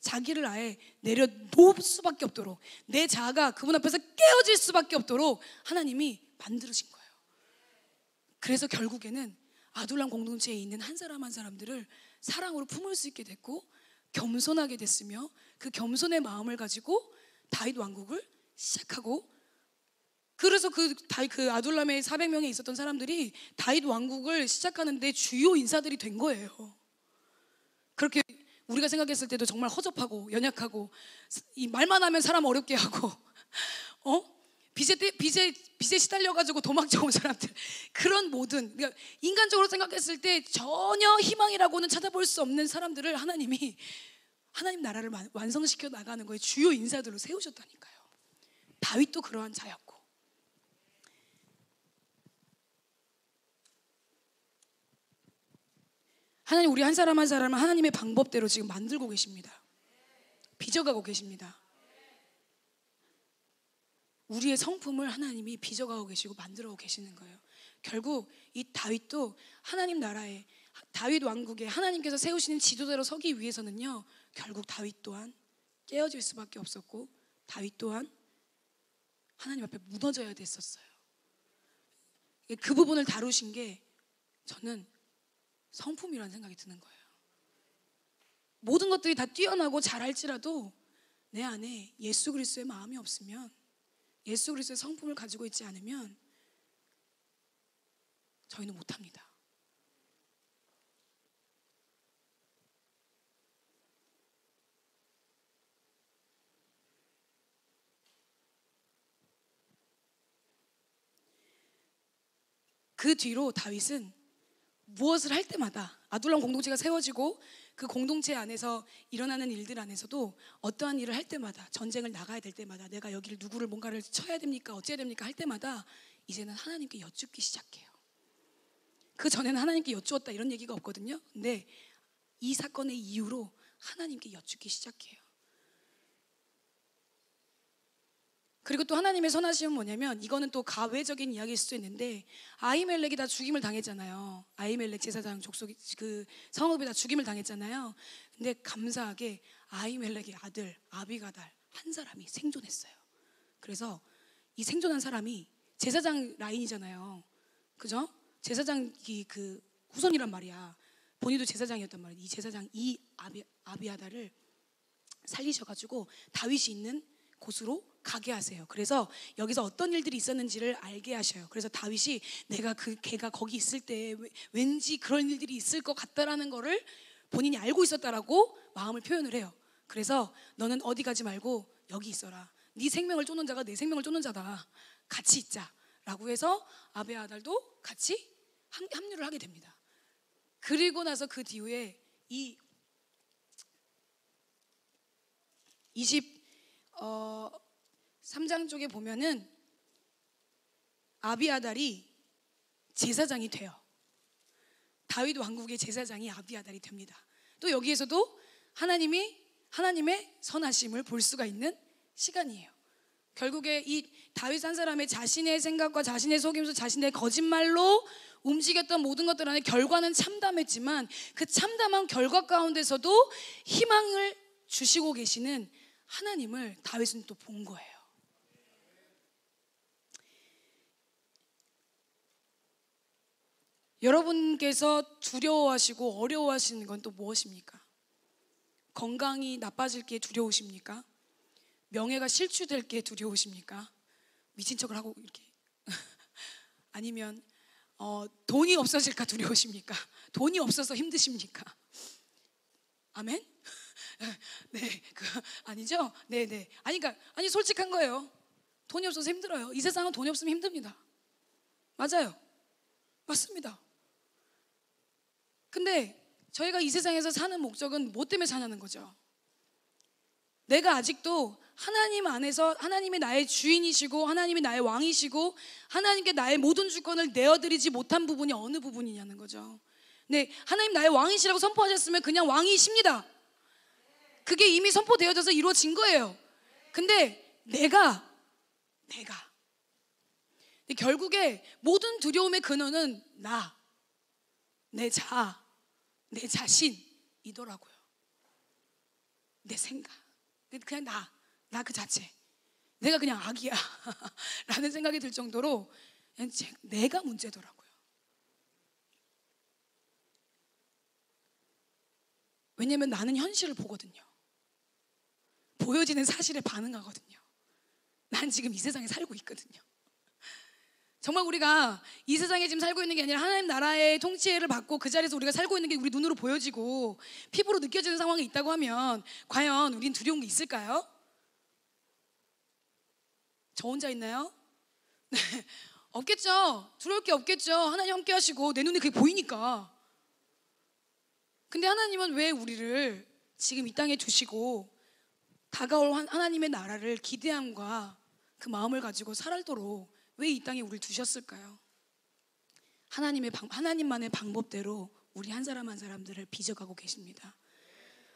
자기를 아예 내려놓을 수밖에 없도록, 내 자아가 그분 앞에서 깨어질 수밖에 없도록 하나님이 만드신 거예요. 그래서 결국에는 아둘람 공동체에 있는 한 사람 한 사람들을 사랑으로 품을 수 있게 됐고 겸손하게 됐으며, 그 겸손의 마음을 가지고 다윗 왕국을 시작하고, 그래서 그 아둘람의 400명에 있었던 사람들이 다윗 왕국을 시작하는데 주요 인사들이 된 거예요. 그렇게 우리가 생각했을 때도 정말 허접하고 연약하고 이 말만 하면 사람 어렵게 하고 빚에 시달려가지고 도망쳐 온 사람들, 그런 모든, 그러니까 인간적으로 생각했을 때 전혀 희망이라고는 찾아볼 수 없는 사람들을 하나님이 하나님 나라를 완성시켜 나가는 거에 주요 인사들로 세우셨다니까요. 다윗도 그러한 자였고. 하나님 우리 한 사람 한 사람을 하나님의 방법대로 지금 만들고 계십니다. 빚어가고 계십니다. 우리의 성품을 하나님이 빚어가고 계시고 만들어가고 계시는 거예요. 결국 이 다윗도 하나님 나라에, 다윗 왕국에 하나님께서 세우시는 지도자로 서기 위해서는요, 결국 다윗 또한 깨어질 수밖에 없었고 다윗 또한 하나님 앞에 무너져야 됐었어요. 그 부분을 다루신 게 저는 성품이라는 생각이 드는 거예요. 모든 것들이 다 뛰어나고 잘할지라도 내 안에 예수 그리스도의 마음이 없으면, 예수 그리스도의 성품을 가지고 있지 않으면 저희는 못합니다. 그 뒤로 다윗은 무엇을 할 때마다 아둘람 공동체가 세워지고 그 공동체 안에서 일어나는 일들 안에서도 어떠한 일을 할 때마다, 전쟁을 나가야 될 때마다, 내가 여기를 누구를 뭔가를 쳐야 됩니까, 어째야 됩니까 할 때마다 이제는 하나님께 여쭙기 시작해요. 그 전에는 하나님께 여쭈었다 이런 얘기가 없거든요. 근데 이 사건의 이후로 하나님께 여쭙기 시작해요. 그리고 또 하나님의 선하심은 뭐냐면, 이거는 또 가외적인 이야기일 수도 있는데, 아히멜렉이 다 죽임을 당했잖아요. 아히멜렉 제사장 족속이, 그 성읍이 다 죽임을 당했잖아요. 근데 감사하게 아히멜렉의 아들 아비가달 한 사람이 생존했어요. 그래서 이 생존한 사람이 제사장 라인이잖아요. 그죠? 제사장이 그 후손이란 말이야. 본인도 제사장이었단 말이야. 이 제사장 이 아비아달을 살리셔가지고 다윗이 있는 곳으로 가게 하세요. 그래서 여기서 어떤 일들이 있었는지를 알게 하셔요. 그래서 다윗이 내가 걔가 거기 있을 때 왠지 그런 일들이 있을 것 같다라는 거를 본인이 알고 있었다라고 마음을 표현을 해요. 그래서 너는 어디 가지 말고 여기 있어라. 네 생명을 쫓는 자가 내 생명을 쫓는 자다. 같이 있자라고 해서 아비아달도 같이 합류를 하게 됩니다. 그리고 나서 그 뒤에 이 3장 쪽에 보면은 아비아달이 제사장이 돼요. 다윗 왕국의 제사장이 아비아달이 됩니다. 또 여기에서도 하나님의 선하심을 볼 수가 있는 시간이에요. 결국에 이 다윗 한 사람의 자신의 생각과 자신의 속임수, 자신의 거짓말로 움직였던 모든 것들 안에 결과는 참담했지만, 그 참담한 결과 가운데서도 희망을 주시고 계시는 하나님을 다윗은 또 본 거예요. 여러분께서 두려워하시고 어려워하시는 건 또 무엇입니까? 건강이 나빠질 게 두려우십니까? 명예가 실추될 게 두려우십니까? 미친 척을 하고 이렇게 아니면 돈이 없어질까 두려우십니까? 돈이 없어서 힘드십니까? 아멘? 네, 아니죠? 네. 아니 솔직한 거예요. 돈이 없어서 힘들어요. 이 세상은 돈이 없으면 힘듭니다. 맞아요. 맞습니다. 근데 저희가 이 세상에서 사는 목적은 뭐 때문에 사냐는 거죠. 내가 아직도 하나님 안에서 하나님이 나의 주인이시고 하나님이 나의 왕이시고 하나님께 나의 모든 주권을 내어드리지 못한 부분이 어느 부분이냐는 거죠. 네, 하나님 나의 왕이시라고 선포하셨으면 그냥 왕이십니다. 그게 이미 선포되어져서 이루어진 거예요. 근데 내가 결국에 모든 두려움의 근원은 내 자신이더라고요. 내 생각, 그냥 나 그 자체, 내가 그냥 악이야 라는 생각이 들 정도로 그냥 내가 문제더라고요. 왜냐하면 나는 현실을 보거든요. 보여지는 사실에 반응하거든요. 난 지금 이 세상에 살고 있거든요. 정말 우리가 이 세상에 지금 살고 있는 게 아니라 하나님 나라의 통치를 받고 그 자리에서 우리가 살고 있는 게 우리 눈으로 보여지고 피부로 느껴지는 상황이 있다고 하면 과연 우린 두려운 게 있을까요? 저 혼자 있나요? 네, 없겠죠. 두려울 게 없겠죠. 하나님 함께 하시고 내 눈에 그게 보이니까. 근데 하나님은 왜 우리를 지금 이 땅에 두시고 다가올 하나님의 나라를 기대함과 그 마음을 가지고 살도록 왜 이 땅에 우리를 두셨을까요? 하나님만의 방법대로 우리 한 사람 한 사람들을 빚어가고 계십니다.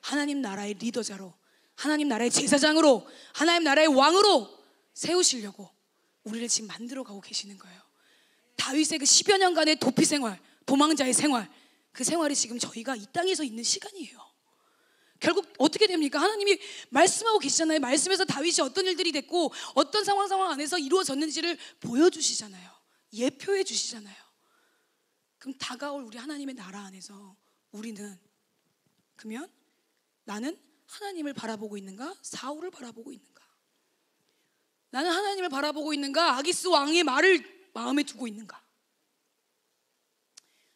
하나님 나라의 리더자로, 하나님 나라의 제사장으로, 하나님 나라의 왕으로 세우시려고 우리를 지금 만들어가고 계시는 거예요. 다윗의 그 10여 년간의 도피 생활, 도망자의 생활, 그 생활이 지금 저희가 이 땅에서 있는 시간이에요. 결국 어떻게 됩니까? 하나님이 말씀하고 계시잖아요. 말씀에서 다윗이 어떤 일들이 됐고 어떤 상황 안에서 이루어졌는지를 보여주시잖아요. 예표해 주시잖아요. 그럼 다가올 우리 하나님의 나라 안에서 우리는, 그러면 나는 하나님을 바라보고 있는가? 사울을 바라보고 있는가? 나는 하나님을 바라보고 있는가? 아기스 왕의 말을 마음에 두고 있는가?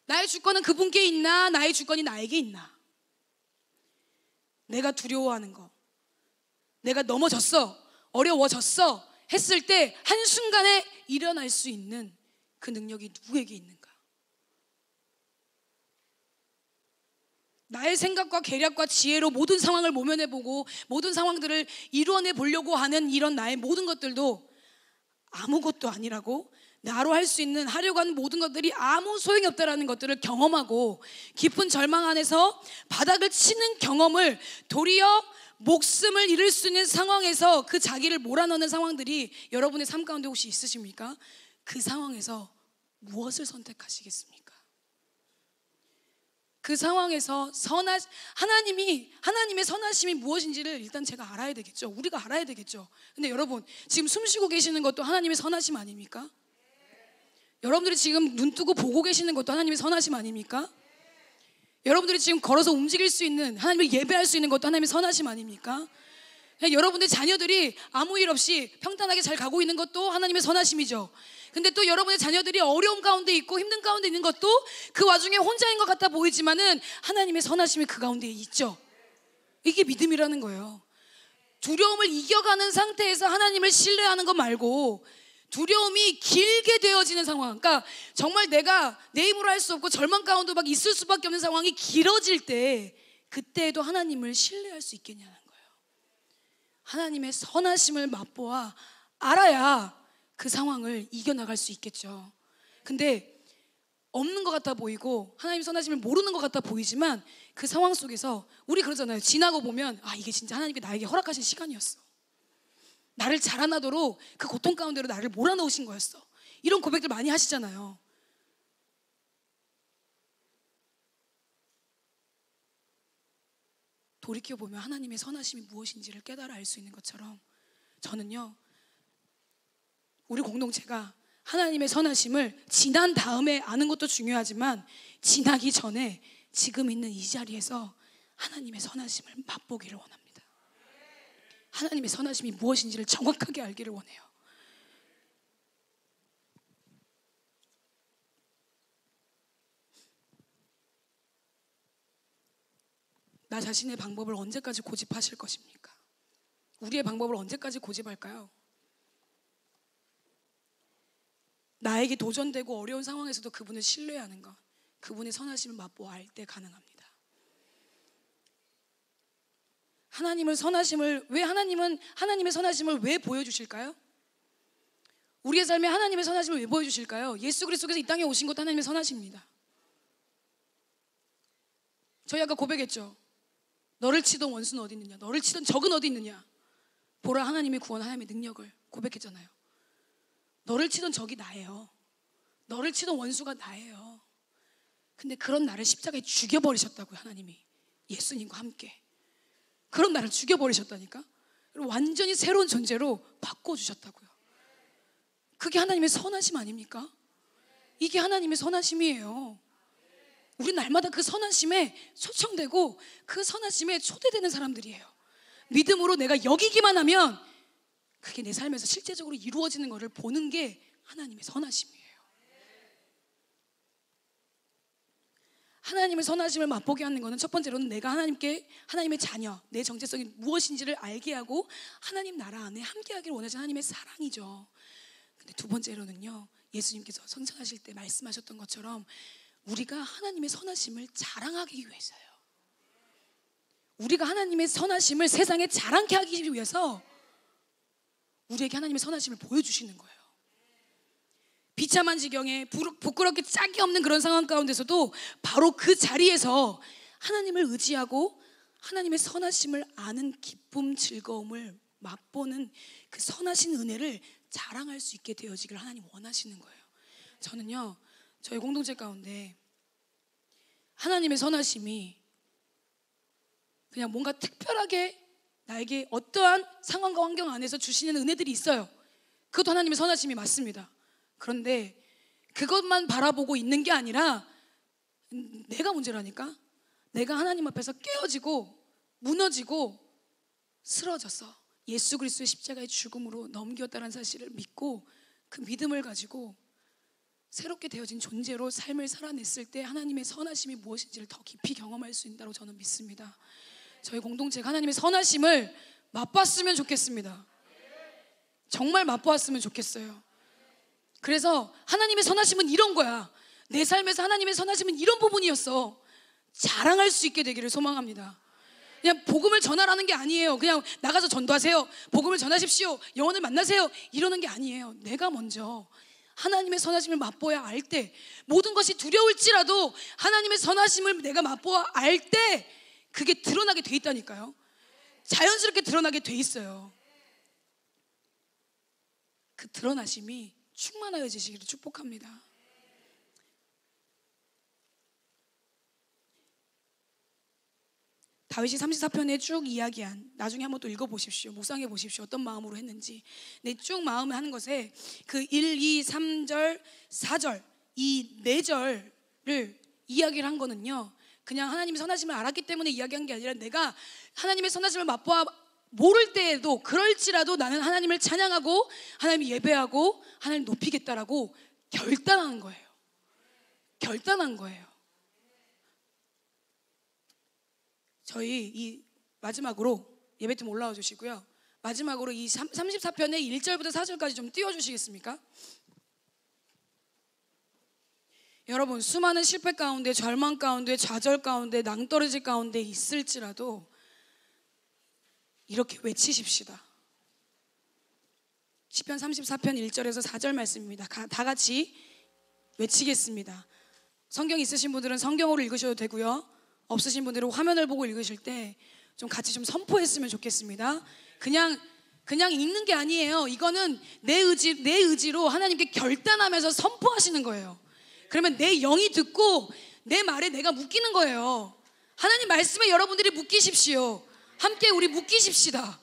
나의 주권은 그분께 있나? 나의 주권이 나에게 있나? 내가 두려워하는 거, 내가 넘어졌어, 어려워졌어 했을 때 한순간에 일어날 수 있는 그 능력이 누구에게 있는가? 나의 생각과 계략과 지혜로 모든 상황을 모면해보고 모든 상황들을 이루어내 보려고 하는 이런 나의 모든 것들도 아무것도 아니라고, 나로 할 수 있는 하려고 하는 모든 것들이 아무 소용이 없다라는 것들을 경험하고 깊은 절망 안에서 바닥을 치는 경험을, 도리어 목숨을 잃을 수 있는 상황에서 그 자기를 몰아넣는 상황들이 여러분의 삶 가운데 혹시 있으십니까? 그 상황에서 무엇을 선택하시겠습니까? 그 상황에서 하나님의 선하심이 무엇인지를 일단 제가 알아야 되겠죠. 우리가 알아야 되겠죠. 근데 여러분, 지금 숨 쉬고 계시는 것도 하나님의 선하심 아닙니까? 여러분들이 지금 눈 뜨고 보고 계시는 것도 하나님의 선하심 아닙니까? 여러분들이 지금 걸어서 움직일 수 있는, 하나님을 예배할 수 있는 것도 하나님의 선하심 아닙니까? 여러분들 자녀들이 아무 일 없이 평탄하게 잘 가고 있는 것도 하나님의 선하심이죠. 근데 또 여러분의 자녀들이 어려움 가운데 있고 힘든 가운데 있는 것도 그 와중에 혼자인 것 같아 보이지만은 하나님의 선하심이 그 가운데 있죠. 이게 믿음이라는 거예요. 두려움을 이겨가는 상태에서 하나님을 신뢰하는 것 말고, 두려움이 길게 되어지는 상황, 그러니까 정말 내가 내 힘으로 할 수 없고 절망 가운데 막 있을 수밖에 없는 상황이 길어질 때, 그때에도 하나님을 신뢰할 수 있겠냐는 거예요. 하나님의 선하심을 맛보아 알아야 그 상황을 이겨나갈 수 있겠죠. 근데 없는 것 같아 보이고 하나님 선하심을 모르는 것 같아 보이지만 그 상황 속에서 우리 그러잖아요. 지나고 보면 이게 진짜 하나님께 나에게 허락하신 시간이었어. 나를 자라나도록 그 고통 가운데로 나를 몰아넣으신 거였어. 이런 고백들 많이 하시잖아요. 돌이켜보면 하나님의 선하심이 무엇인지를 깨달아 알 수 있는 것처럼, 저는요, 우리 공동체가 하나님의 선하심을 지난 다음에 아는 것도 중요하지만 지나기 전에 지금 있는 이 자리에서 하나님의 선하심을 맛보기를 원합니다. 하나님의 선하심이 무엇인지를 정확하게 알기를 원해요. 나 자신의 방법을 언제까지 고집하실 것입니까? 우리의 방법을 언제까지 고집할까요? 나에게 도전되고 어려운 상황에서도 그분을 신뢰하는 것, 그분의 선하심을 맛보아 알 때 가능합니다. 하나님의 선하심을 왜 보여주실까요? 우리의 삶에 하나님의 선하심을 왜 보여주실까요? 예수 그리스도께서 이 땅에 오신 것도 하나님의 선하심입니다. 저희 아까 고백했죠. 너를 치던 원수는 어디 있느냐, 너를 치던 적은 어디 있느냐. 보라, 하나님의 구원, 하나님의 능력을 고백했잖아요. 너를 치던 적이 나예요. 너를 치던 원수가 나예요. 근데 그런 나를 십자가에 죽여버리셨다고요. 하나님이 예수님과 함께 그런 나를 죽여버리셨다니까. 완전히 새로운 존재로 바꿔주셨다고요. 그게 하나님의 선하심 아닙니까? 이게 하나님의 선하심이에요. 우리 날마다 그 선하심에 초청되고 그 선하심에 초대되는 사람들이에요. 믿음으로 내가 여기기만 하면 그게 내 삶에서 실제적으로 이루어지는 것을 보는 게 하나님의 선하심이에요. 하나님의 선하심을 맛보게 하는 것은 첫 번째로는 내가 하나님의 자녀, 내 정체성이 무엇인지를 알게 하고 하나님 나라 안에 함께하기를 원하시는 하나님의 사랑이죠. 근데 두 번째로는요, 예수님께서 성천하실 때 말씀하셨던 것처럼 우리가 하나님의 선하심을 자랑하기 위해서요. 우리가 하나님의 선하심을 세상에 자랑케 하기 위해서 우리에게 하나님의 선하심을 보여주시는 거예요. 비참한 지경에 부끄럽게 짝이 없는 그런 상황 가운데서도 바로 그 자리에서 하나님을 의지하고 하나님의 선하심을 아는 기쁨, 즐거움을 맛보는 그 선하신 은혜를 자랑할 수 있게 되어지기를 하나님 원하시는 거예요. 저는요, 저희 공동체 가운데 하나님의 선하심이 그냥 뭔가 특별하게 나에게 어떠한 상황과 환경 안에서 주시는 은혜들이 있어요. 그것도 하나님의 선하심이 맞습니다. 그런데 그것만 바라보고 있는 게 아니라 내가 문제라니까. 내가 하나님 앞에서 깨어지고 무너지고 쓰러져서 예수 그리스도의 십자가의 죽음으로 넘겼다는 사실을 믿고 그 믿음을 가지고 새롭게 되어진 존재로 삶을 살아냈을 때 하나님의 선하심이 무엇인지를 더 깊이 경험할 수 있다고 저는 믿습니다. 저희 공동체가 하나님의 선하심을 맛봤으면 좋겠습니다. 정말 맛보았으면 좋겠어요. 그래서 하나님의 선하심은 이런 거야. 내 삶에서 하나님의 선하심은 이런 부분이었어. 자랑할 수 있게 되기를 소망합니다. 그냥 복음을 전하라는 게 아니에요. 그냥 나가서 전도하세요, 복음을 전하십시오, 영혼을 만나세요, 이러는 게 아니에요. 내가 먼저 하나님의 선하심을 맛보아야 알 때, 모든 것이 두려울지라도 하나님의 선하심을 내가 맛보아 알 때 그게 드러나게 돼 있다니까요. 자연스럽게 드러나게 돼 있어요. 그 드러나심이 충만하여지시기를 축복합니다. 다윗이 34편에 쭉 이야기한, 나중에 한번 또 읽어보십시오. 묵상해 보십시오. 어떤 마음으로 했는지. 내 쭉 마음을 하는 것에 그 1, 2, 3절, 4절 이 4절을 이야기를 한 거는요, 그냥 하나님의 선하심을 알았기 때문에 이야기한 게 아니라 내가 하나님의 선하심을 맛보아 모를 때에도 그럴지라도 나는 하나님을 찬양하고 하나님을 예배하고 하나님을 높이겠다라고 결단하는 거예요. 결단한 거예요. 저희 이 마지막으로 예배팀 올라와 주시고요. 마지막으로 이 34편의 1절부터 4절까지 좀 띄워주시겠습니까? 여러분, 수많은 실패 가운데, 절망 가운데, 좌절 가운데, 낭떠러지 가운데 있을지라도 이렇게 외치십시다. 시편 34편 1절에서 4절 말씀입니다. 다 같이 외치겠습니다. 성경 있으신 분들은 성경으로 읽으셔도 되고요, 없으신 분들은 화면을 보고 읽으실 때 좀 같이 좀 선포했으면 좋겠습니다. 그냥 읽는 게 아니에요. 이거는 내 의지로 하나님께 결단하면서 선포하시는 거예요. 그러면 내 영이 듣고 내 말에 내가 묶이는 거예요. 하나님 말씀에 여러분들이 묶이십시오. 함께 우리 묶이십시다.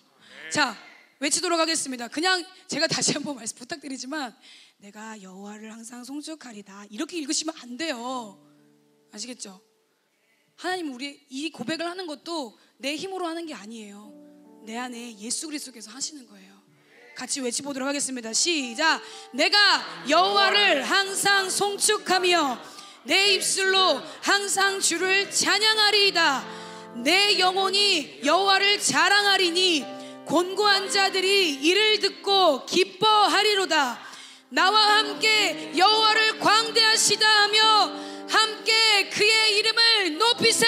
자, 외치도록 하겠습니다. 그냥 제가 다시 한번 말씀 부탁드리지만, 내가 여호와를 항상 송축하리다 이렇게 읽으시면 안 돼요. 아시겠죠? 하나님, 우리 이 고백을 하는 것도 내 힘으로 하는 게 아니에요. 내 안에 예수 그리스도께서 하시는 거예요. 같이 외쳐보도록 하겠습니다. 시작. 내가 여호와를 항상 송축하며 내 입술로 항상 주를 찬양하리이다. 내 영혼이 여호와를 자랑하리니 곤고한 자들이 이를 듣고 기뻐하리로다. 나와 함께 여호와를 광대하시다 하며 함께 그의 이름을 높이세.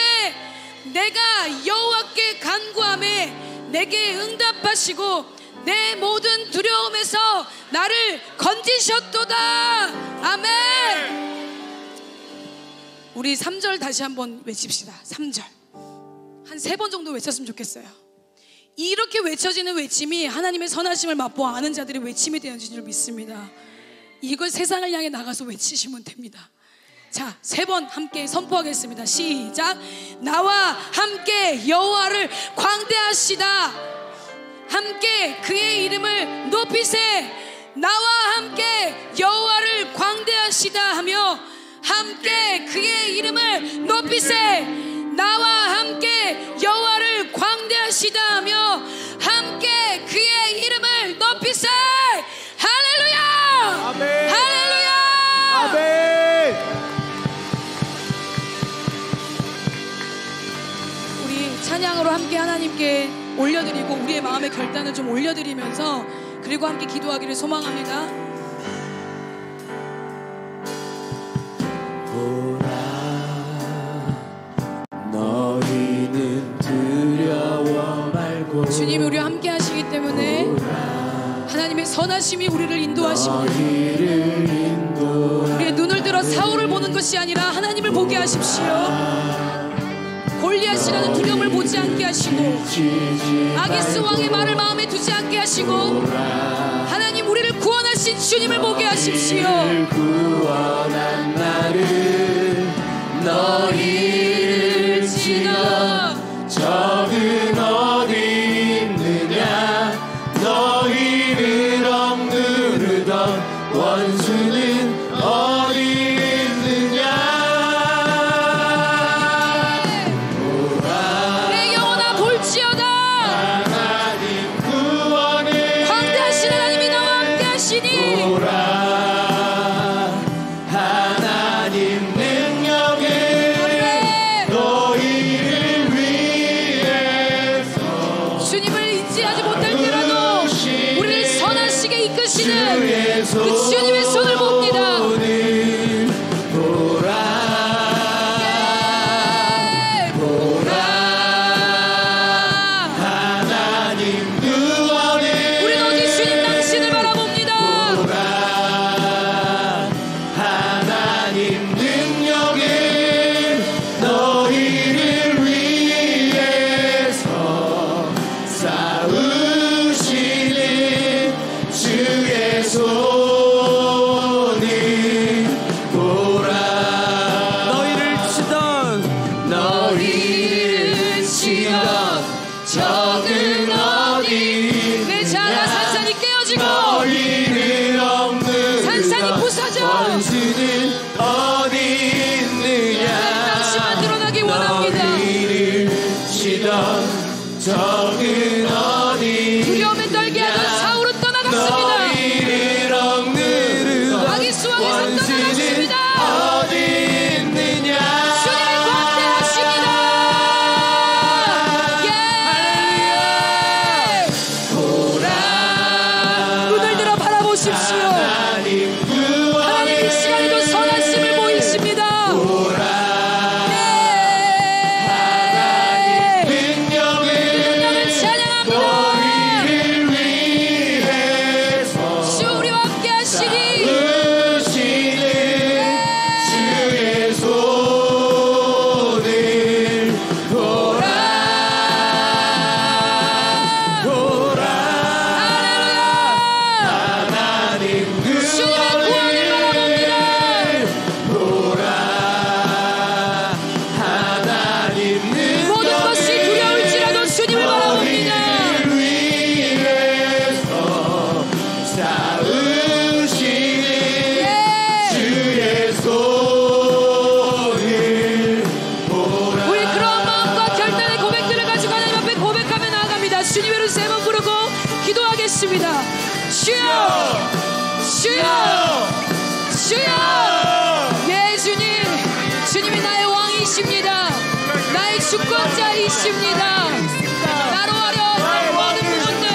내가 여호와께 간구하매 내게 응답하시고 내 모든 두려움에서 나를 건지셨도다. 아멘. 우리 3절 다시 한번 외칩시다. 3절 한 3번 정도 외쳤으면 좋겠어요. 이렇게 외쳐지는 외침이 하나님의 선하심을 맛보아 아는 자들의 외침이 되는 줄 믿습니다. 이걸 세상을 향해 나가서 외치시면 됩니다. 자, 3번 함께 선포하겠습니다. 시작. 나와 함께 여호와를 광대하시다. 함께 그의 이름을 높이세. 나와 함께 여호와를 광대하시다 하며 함께 그의 이름을 높이세. 나와 함께 여호와를 광대하시다 하며 함께 그의 이름을 높이세. 할렐루야. 아멘. 할렐루야. 아멘. 우리 찬양으로 함께 하나님께 올려드리고 우리의 마음의 결단을 좀 올려드리면서 그리고 함께 기도하기를 소망합니다. 너희는 두려워 말고 주님이 우리와 함께 하시기 때문에 하나님의 선하심이 우리를 인도하시고 우리의 눈을 들어 사울을 보는 것이 아니라 하나님을 보게 하십시오. 골리앗이라는 두려움을 보지 않게 하시고 아기스 왕의 말을 마음에 두지 않게 하시고 하나님 우리를 구원하신 주님을 보게 하십시오. 구원한 나를 너희를 지나 적은 어디 있느냐 너희를 억누르던 원수는 어디 있느냐 내 영혼아 볼지어다. 하나님 구원을 광대하신 하나님이 나와 함께 하시니 하나님 능력을 원합니다. 너희를 치던 적은 어디 두려움에 떨게 하던 사울은 떠나갔습니다. 너희를 억누르던 악의 수왕에서 원수는 떠나갔습니다. 어디 있느냐 주님이 광대하십니다. 눈을 들어 바라보십시오. 하나님 이 시간에도 선하심을 보이십니다. 능력을 찬양합니다. 주 우리와 함께 하시니 으시는 주의 손을 보라 보라 하나님 그 주님의 구원을 바라봅니다. 보라 하나님 모든 것이 두려울지라도 주님을 바라봅니다. 너희를 위해서 싸우시는 주의 손을 보라 우리 그런 마음과 결단의 고백들을 가지고 하나님 앞에 고백하며 나아갑니다. 주님 이름 세 번 부르고 기도하겠습니다. 주여 주여 주여 예 주님 주님이 나의 왕이십니다. 나의 주권자이십니다. 나로 하려 모든 부분들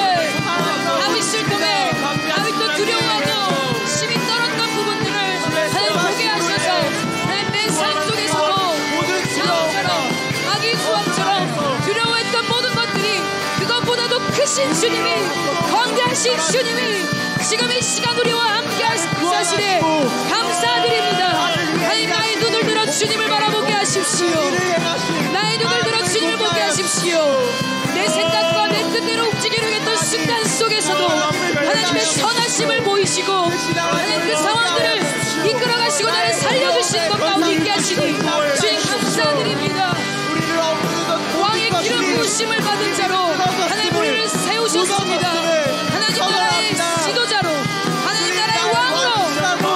다윗을 통해 다윗도 두려워하고 심히 떨었던 부분들을 하나님 보게 하셔서 하나님 내 삶 속에서도 사울처럼 악의 수왕처럼 두려워했던 모든 것들이 그것보다도 크신 주님이 광대하신 주님이 지금 이 시간 우리와 함께 하시니 감사드립니다. 하나님 나의 눈을 들어 주님을 바라보게 하십시오. 나의 눈을 들어 주님을 보게 하십시오. 내 생각과 내 뜻대로 움직이려고 했던 순간 속에서도 하나님의 선하심을 보이시고 하나님 그 상황들을 이끌어가시고 나를 살려주시는 것 가운데 있게 하시니 주님 감사드립니다. 왕의 기름 부으심을 받은 자로 하나님 우리를 세우셨습니다. 하나님 나라의 지도자로 하나님 나라의 왕으로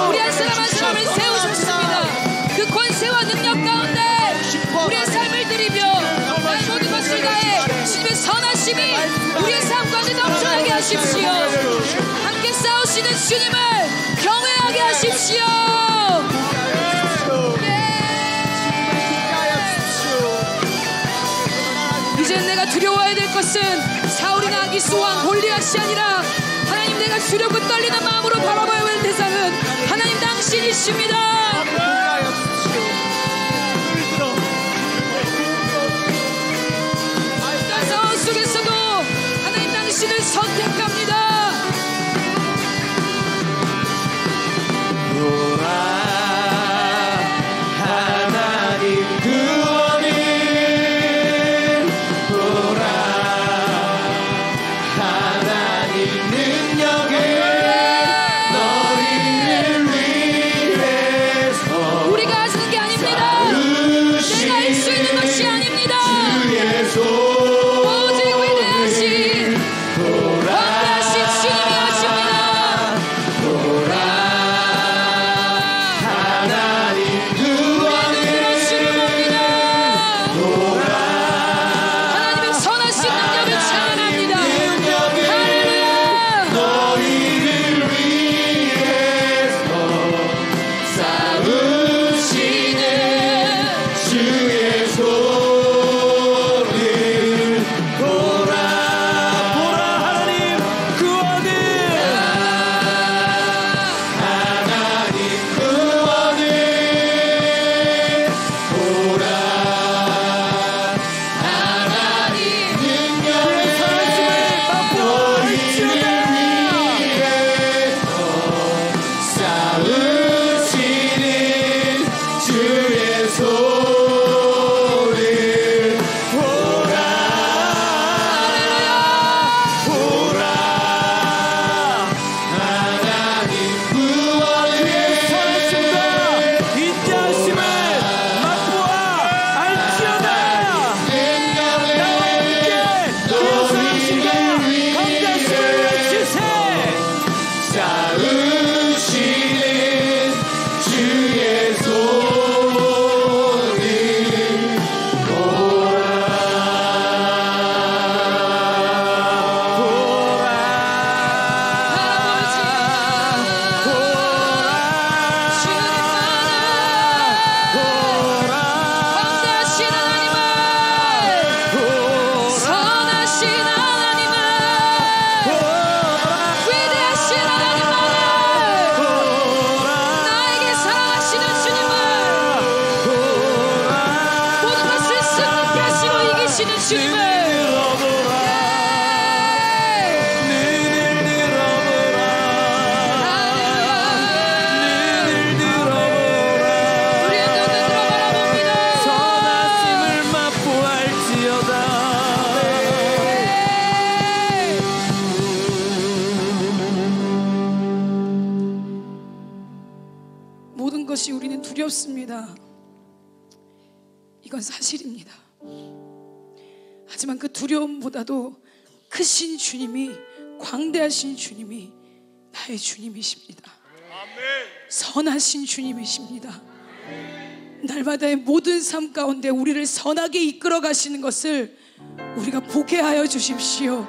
우리 한 사람 한 사람을 세우셨습니다. 그 권세와 능력 가운데 우리의 삶을 드리며 나의 모든 것을 다해 주님의 선하심이 우리의 삶 가운데 넘쳐나게 하십시오. 함께 싸우시는 주님을 경외하게 하십시오. 이제는 내가 두려워해야 될 것은 사울이나 아기수왕 골리앗이 아니라 하나님 내가 두렵고 떨리는 마음으로 바라봐야 할 대상은 하나님 당신이십니다. 어떤 상황 속에서도 하나님 당신을 선택합니다. 하나님 구원을 보라 하나님 능력을 너희를 위해 주님을 모든 것이 우리는 두렵습니다. 이건 사실입니다. 하지만 그 두려움보다도 크신 주님이, 광대하신 주님이 나의 주님이십니다. 선하신 주님이십니다. 날마다의 모든 삶 가운데 우리를 선하게 이끌어 가시는 것을 우리가 보게 하여 주십시오.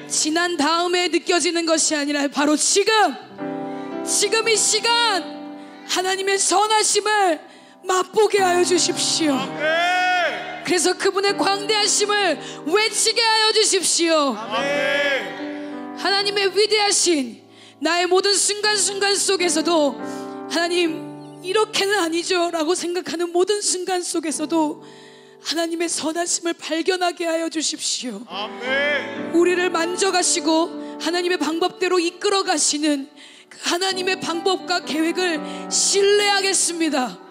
지난 다음에 느껴지는 것이 아니라 바로 지금 이 시간 하나님의 선하심을 맛보게 하여 주십시오. 그래서 그분의 광대하심을 외치게 하여 주십시오. 하나님의 위대하신 나의 모든 순간순간 속에서도 하나님 이렇게는 아니죠 라고 생각하는 모든 순간 속에서도 하나님의 선하심을 발견하게 하여 주십시오. 우리를 만져가시고 하나님의 방법대로 이끌어 가시는 하나님의 방법과 계획을 신뢰하겠습니다.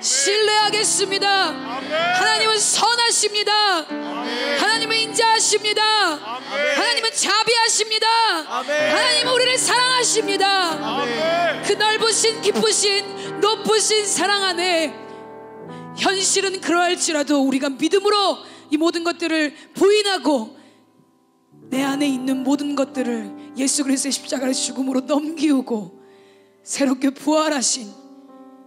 신뢰하겠습니다. 하나님은 선하십니다. 하나님은 인자하십니다. 하나님은 자비하십니다. 하나님은 우리를 사랑하십니다. 그 넓으신 깊으신 높으신 사랑 안에 현실은 그러할지라도 우리가 믿음으로 이 모든 것들을 부인하고 내 안에 있는 모든 것들을 예수 그리스도의 십자가의 죽음으로 넘기우고 새롭게 부활하신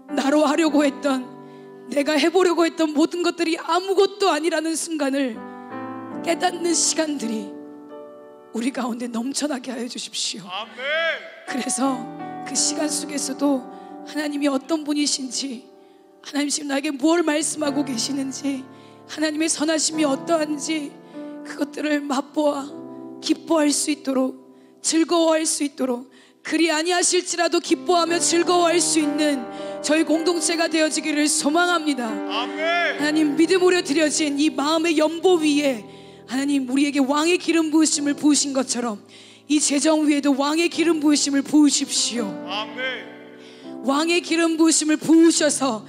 나로 하려고 했던, 내가 해보려고 했던 모든 것들이 아무것도 아니라는 순간을 깨닫는 시간들이 우리 가운데 넘쳐나게 하여 주십시오. 그래서 그 시간 속에서도 하나님이 어떤 분이신지, 하나님 지금 나에게 무엇을 말씀하고 계시는지, 하나님의 선하심이 어떠한지 그것들을 맛보아 기뻐할 수 있도록, 즐거워할 수 있도록, 그리 아니하실지라도 기뻐하며 즐거워할 수 있는 저희 공동체가 되어지기를 소망합니다. 하나님, 믿음으로 드려진 이 마음의 연보 위에 하나님 우리에게 왕의 기름 부으심을 부으신 것처럼 이 재정 위에도 왕의 기름 부으심을 부으십시오. 왕의 기름 부으심을 부으셔서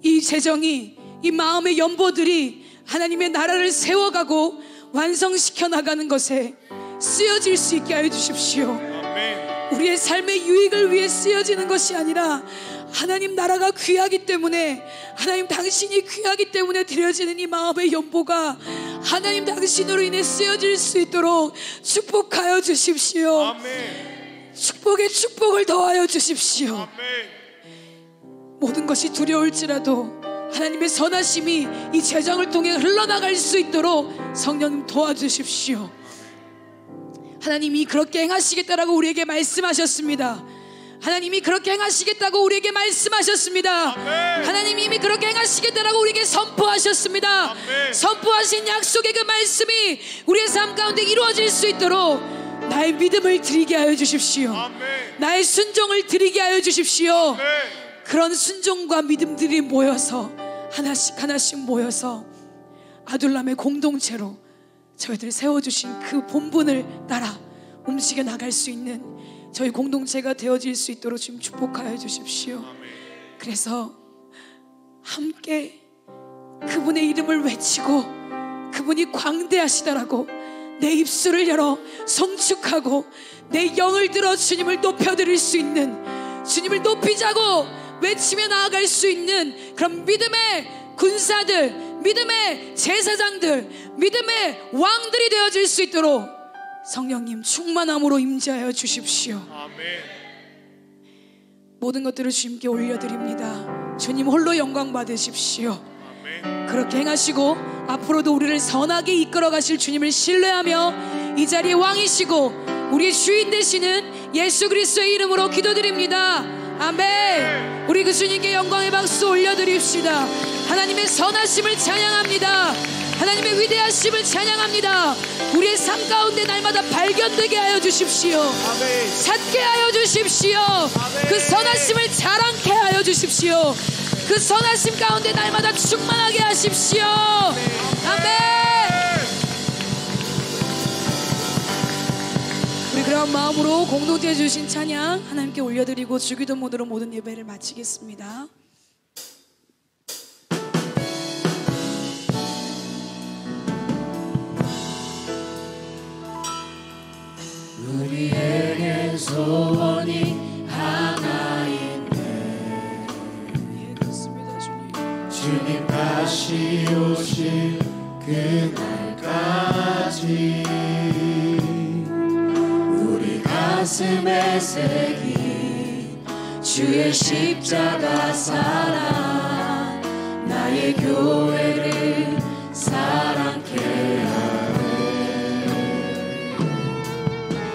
이 재정이, 이 마음의 연보들이 하나님의 나라를 세워가고 완성시켜 나가는 것에 쓰여질 수 있게 하여 주십시오. 우리의 삶의 유익을 위해 쓰여지는 것이 아니라 하나님 나라가 귀하기 때문에, 하나님 당신이 귀하기 때문에 드려지는 이 마음의 연보가 하나님 당신으로 인해 쓰여질 수 있도록 축복하여 주십시오. 축복에 축복을 더하여 주십시오. 모든 것이 두려울지라도 하나님의 선하심이 이 재정을 통해 흘러나갈 수 있도록 성령님 도와주십시오. 하나님이 그렇게 행하시겠다라고 우리에게 말씀하셨습니다. 하나님이 그렇게 행하시겠다고 우리에게 말씀하셨습니다. 하나님이 이미 그렇게 행하시겠다라고 우리에게 선포하셨습니다. 선포하신 약속의 그 말씀이 우리의 삶 가운데 이루어질 수 있도록 나의 믿음을 드리게 하여 주십시오. 나의 순종을 드리게 하여 주십시오. 그런 순종과 믿음들이 모여서 하나씩 하나씩 모여서 아둘람의 공동체로 저희들 세워주신 그 본분을 따라 움직여 나갈 수 있는 저희 공동체가 되어질 수 있도록 지금 축복하여 주십시오. 그래서 함께 그분의 이름을 외치고 그분이 광대하시다라고 내 입술을 열어 성축하고 내 영을 들어 주님을 높여드릴 수 있는, 주님을 높이자고 외치며 나아갈 수 있는 그런 믿음의 군사들, 믿음의 제사장들, 믿음의 왕들이 되어질 수 있도록 성령님 충만함으로 임재하여 주십시오. 모든 것들을 주님께 올려드립니다. 주님 홀로 영광 받으십시오. 그렇게 행하시고 앞으로도 우리를 선하게 이끌어 가실 주님을 신뢰하며 이 자리에 왕이시고 우리의 주인 되시는 예수 그리스도의 이름으로 기도드립니다. 아멘. 우리 그 주님께 영광의 박수 올려드립시다. 하나님의 선하심을 찬양합니다. 하나님의 위대하심을 찬양합니다. 우리의 삶 가운데 날마다 발견되게 하여 주십시오. 찾게 하여 주십시오. 그 선하심을 자랑케 하여 주십시오. 그 선하심 가운데 날마다 충만하게 하십시오. 아멘. 그런 마음으로 공동체 주신 찬양 하나님께 올려드리고 주기도 모드로 모든 예배를 마치겠습니다. 우리에겐 소원이 하나 있네. 예, 그렇습니다, 주님. 주님 다시 오실 그날까지 우리 가슴에 새긴 주의 십자가 사랑, 나의 교회를 사랑케 하네.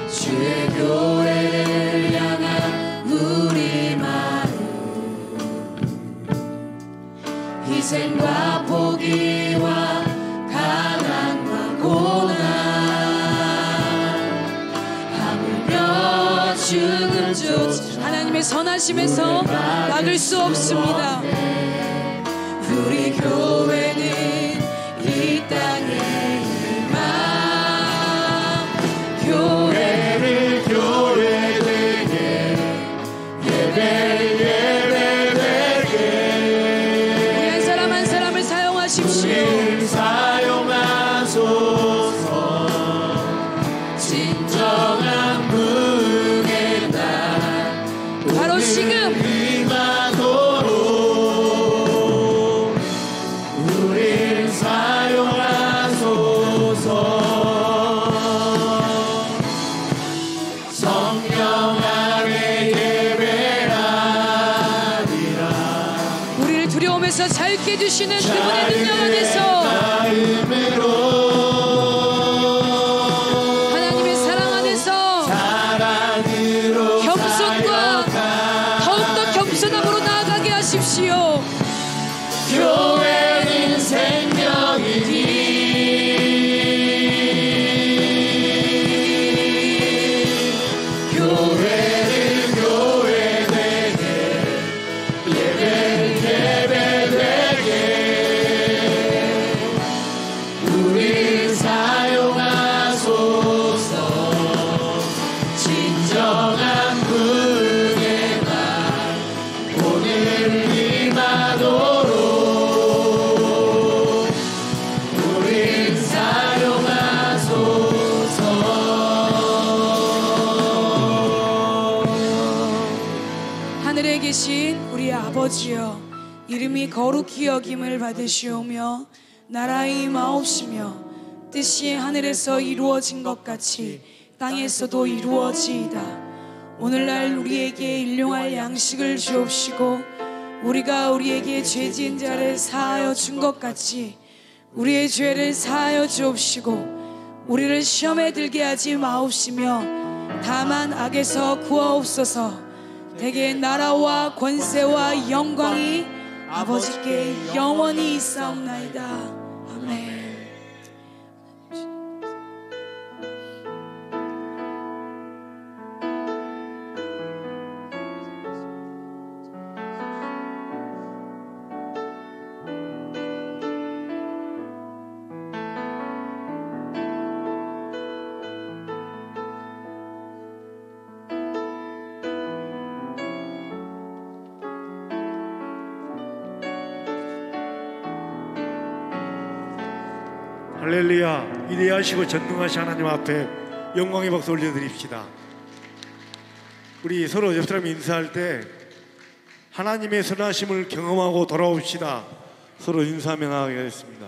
주의 교회를 향한 우리 마음, 희생과 포기와 가난과 고난, 하물며 죽음조차 하나님의 선하심에서 막을 수 없습니다. 우리 교회는 이 땅의 희망, 교회를 교회되게 예배되게 우리 한 사람 한 사람을 사용하십시오. 우리를 사용하소서. 진정한 부흥의 날 바로 지금 임하도록 우리를 사용하소서. 성령 안에 예배하리라. 우리를 두려움에서 자유케 해주시는 그분의 능력 안에서 마음으로 하나님의 사랑 안에서 사랑으로 겸손과 더욱더 겸손함으로 나아가게 하십시오. 교회는 생명이니 교회를 교회되게 예배를 예배되게 우리를 사용하소서. 진정한 부흥의 날 오늘 임하도록 우리를 사용하소서. 하늘에 계신 우리 아버지여, 이름이 거룩히 여김을 받으시오며 나라의 임하옵시며 뜻이 하늘에서 이루어진 것 같이 땅에서도 이루어지이다. 오늘날 우리에게 일용할 양식을 주옵시고 우리가 우리에게 죄 지은 자를 사하여 준 것 같이 우리의 죄를 사하여 주옵시고 우리를 시험에 들게 하지 마옵시며 다만 악에서 구하옵소서. 대개 나라와 권세와 영광이 아버지께 영원히 있사옵나이다. 아멘. 할렐루야. 위대하시고 전능하신 하나님 앞에 영광의 박수 올려드립시다. 우리 서로 옆 사람 인사할 때 하나님의 선하심을 경험하고 돌아옵시다. 서로 인사하며 나가겠습니다.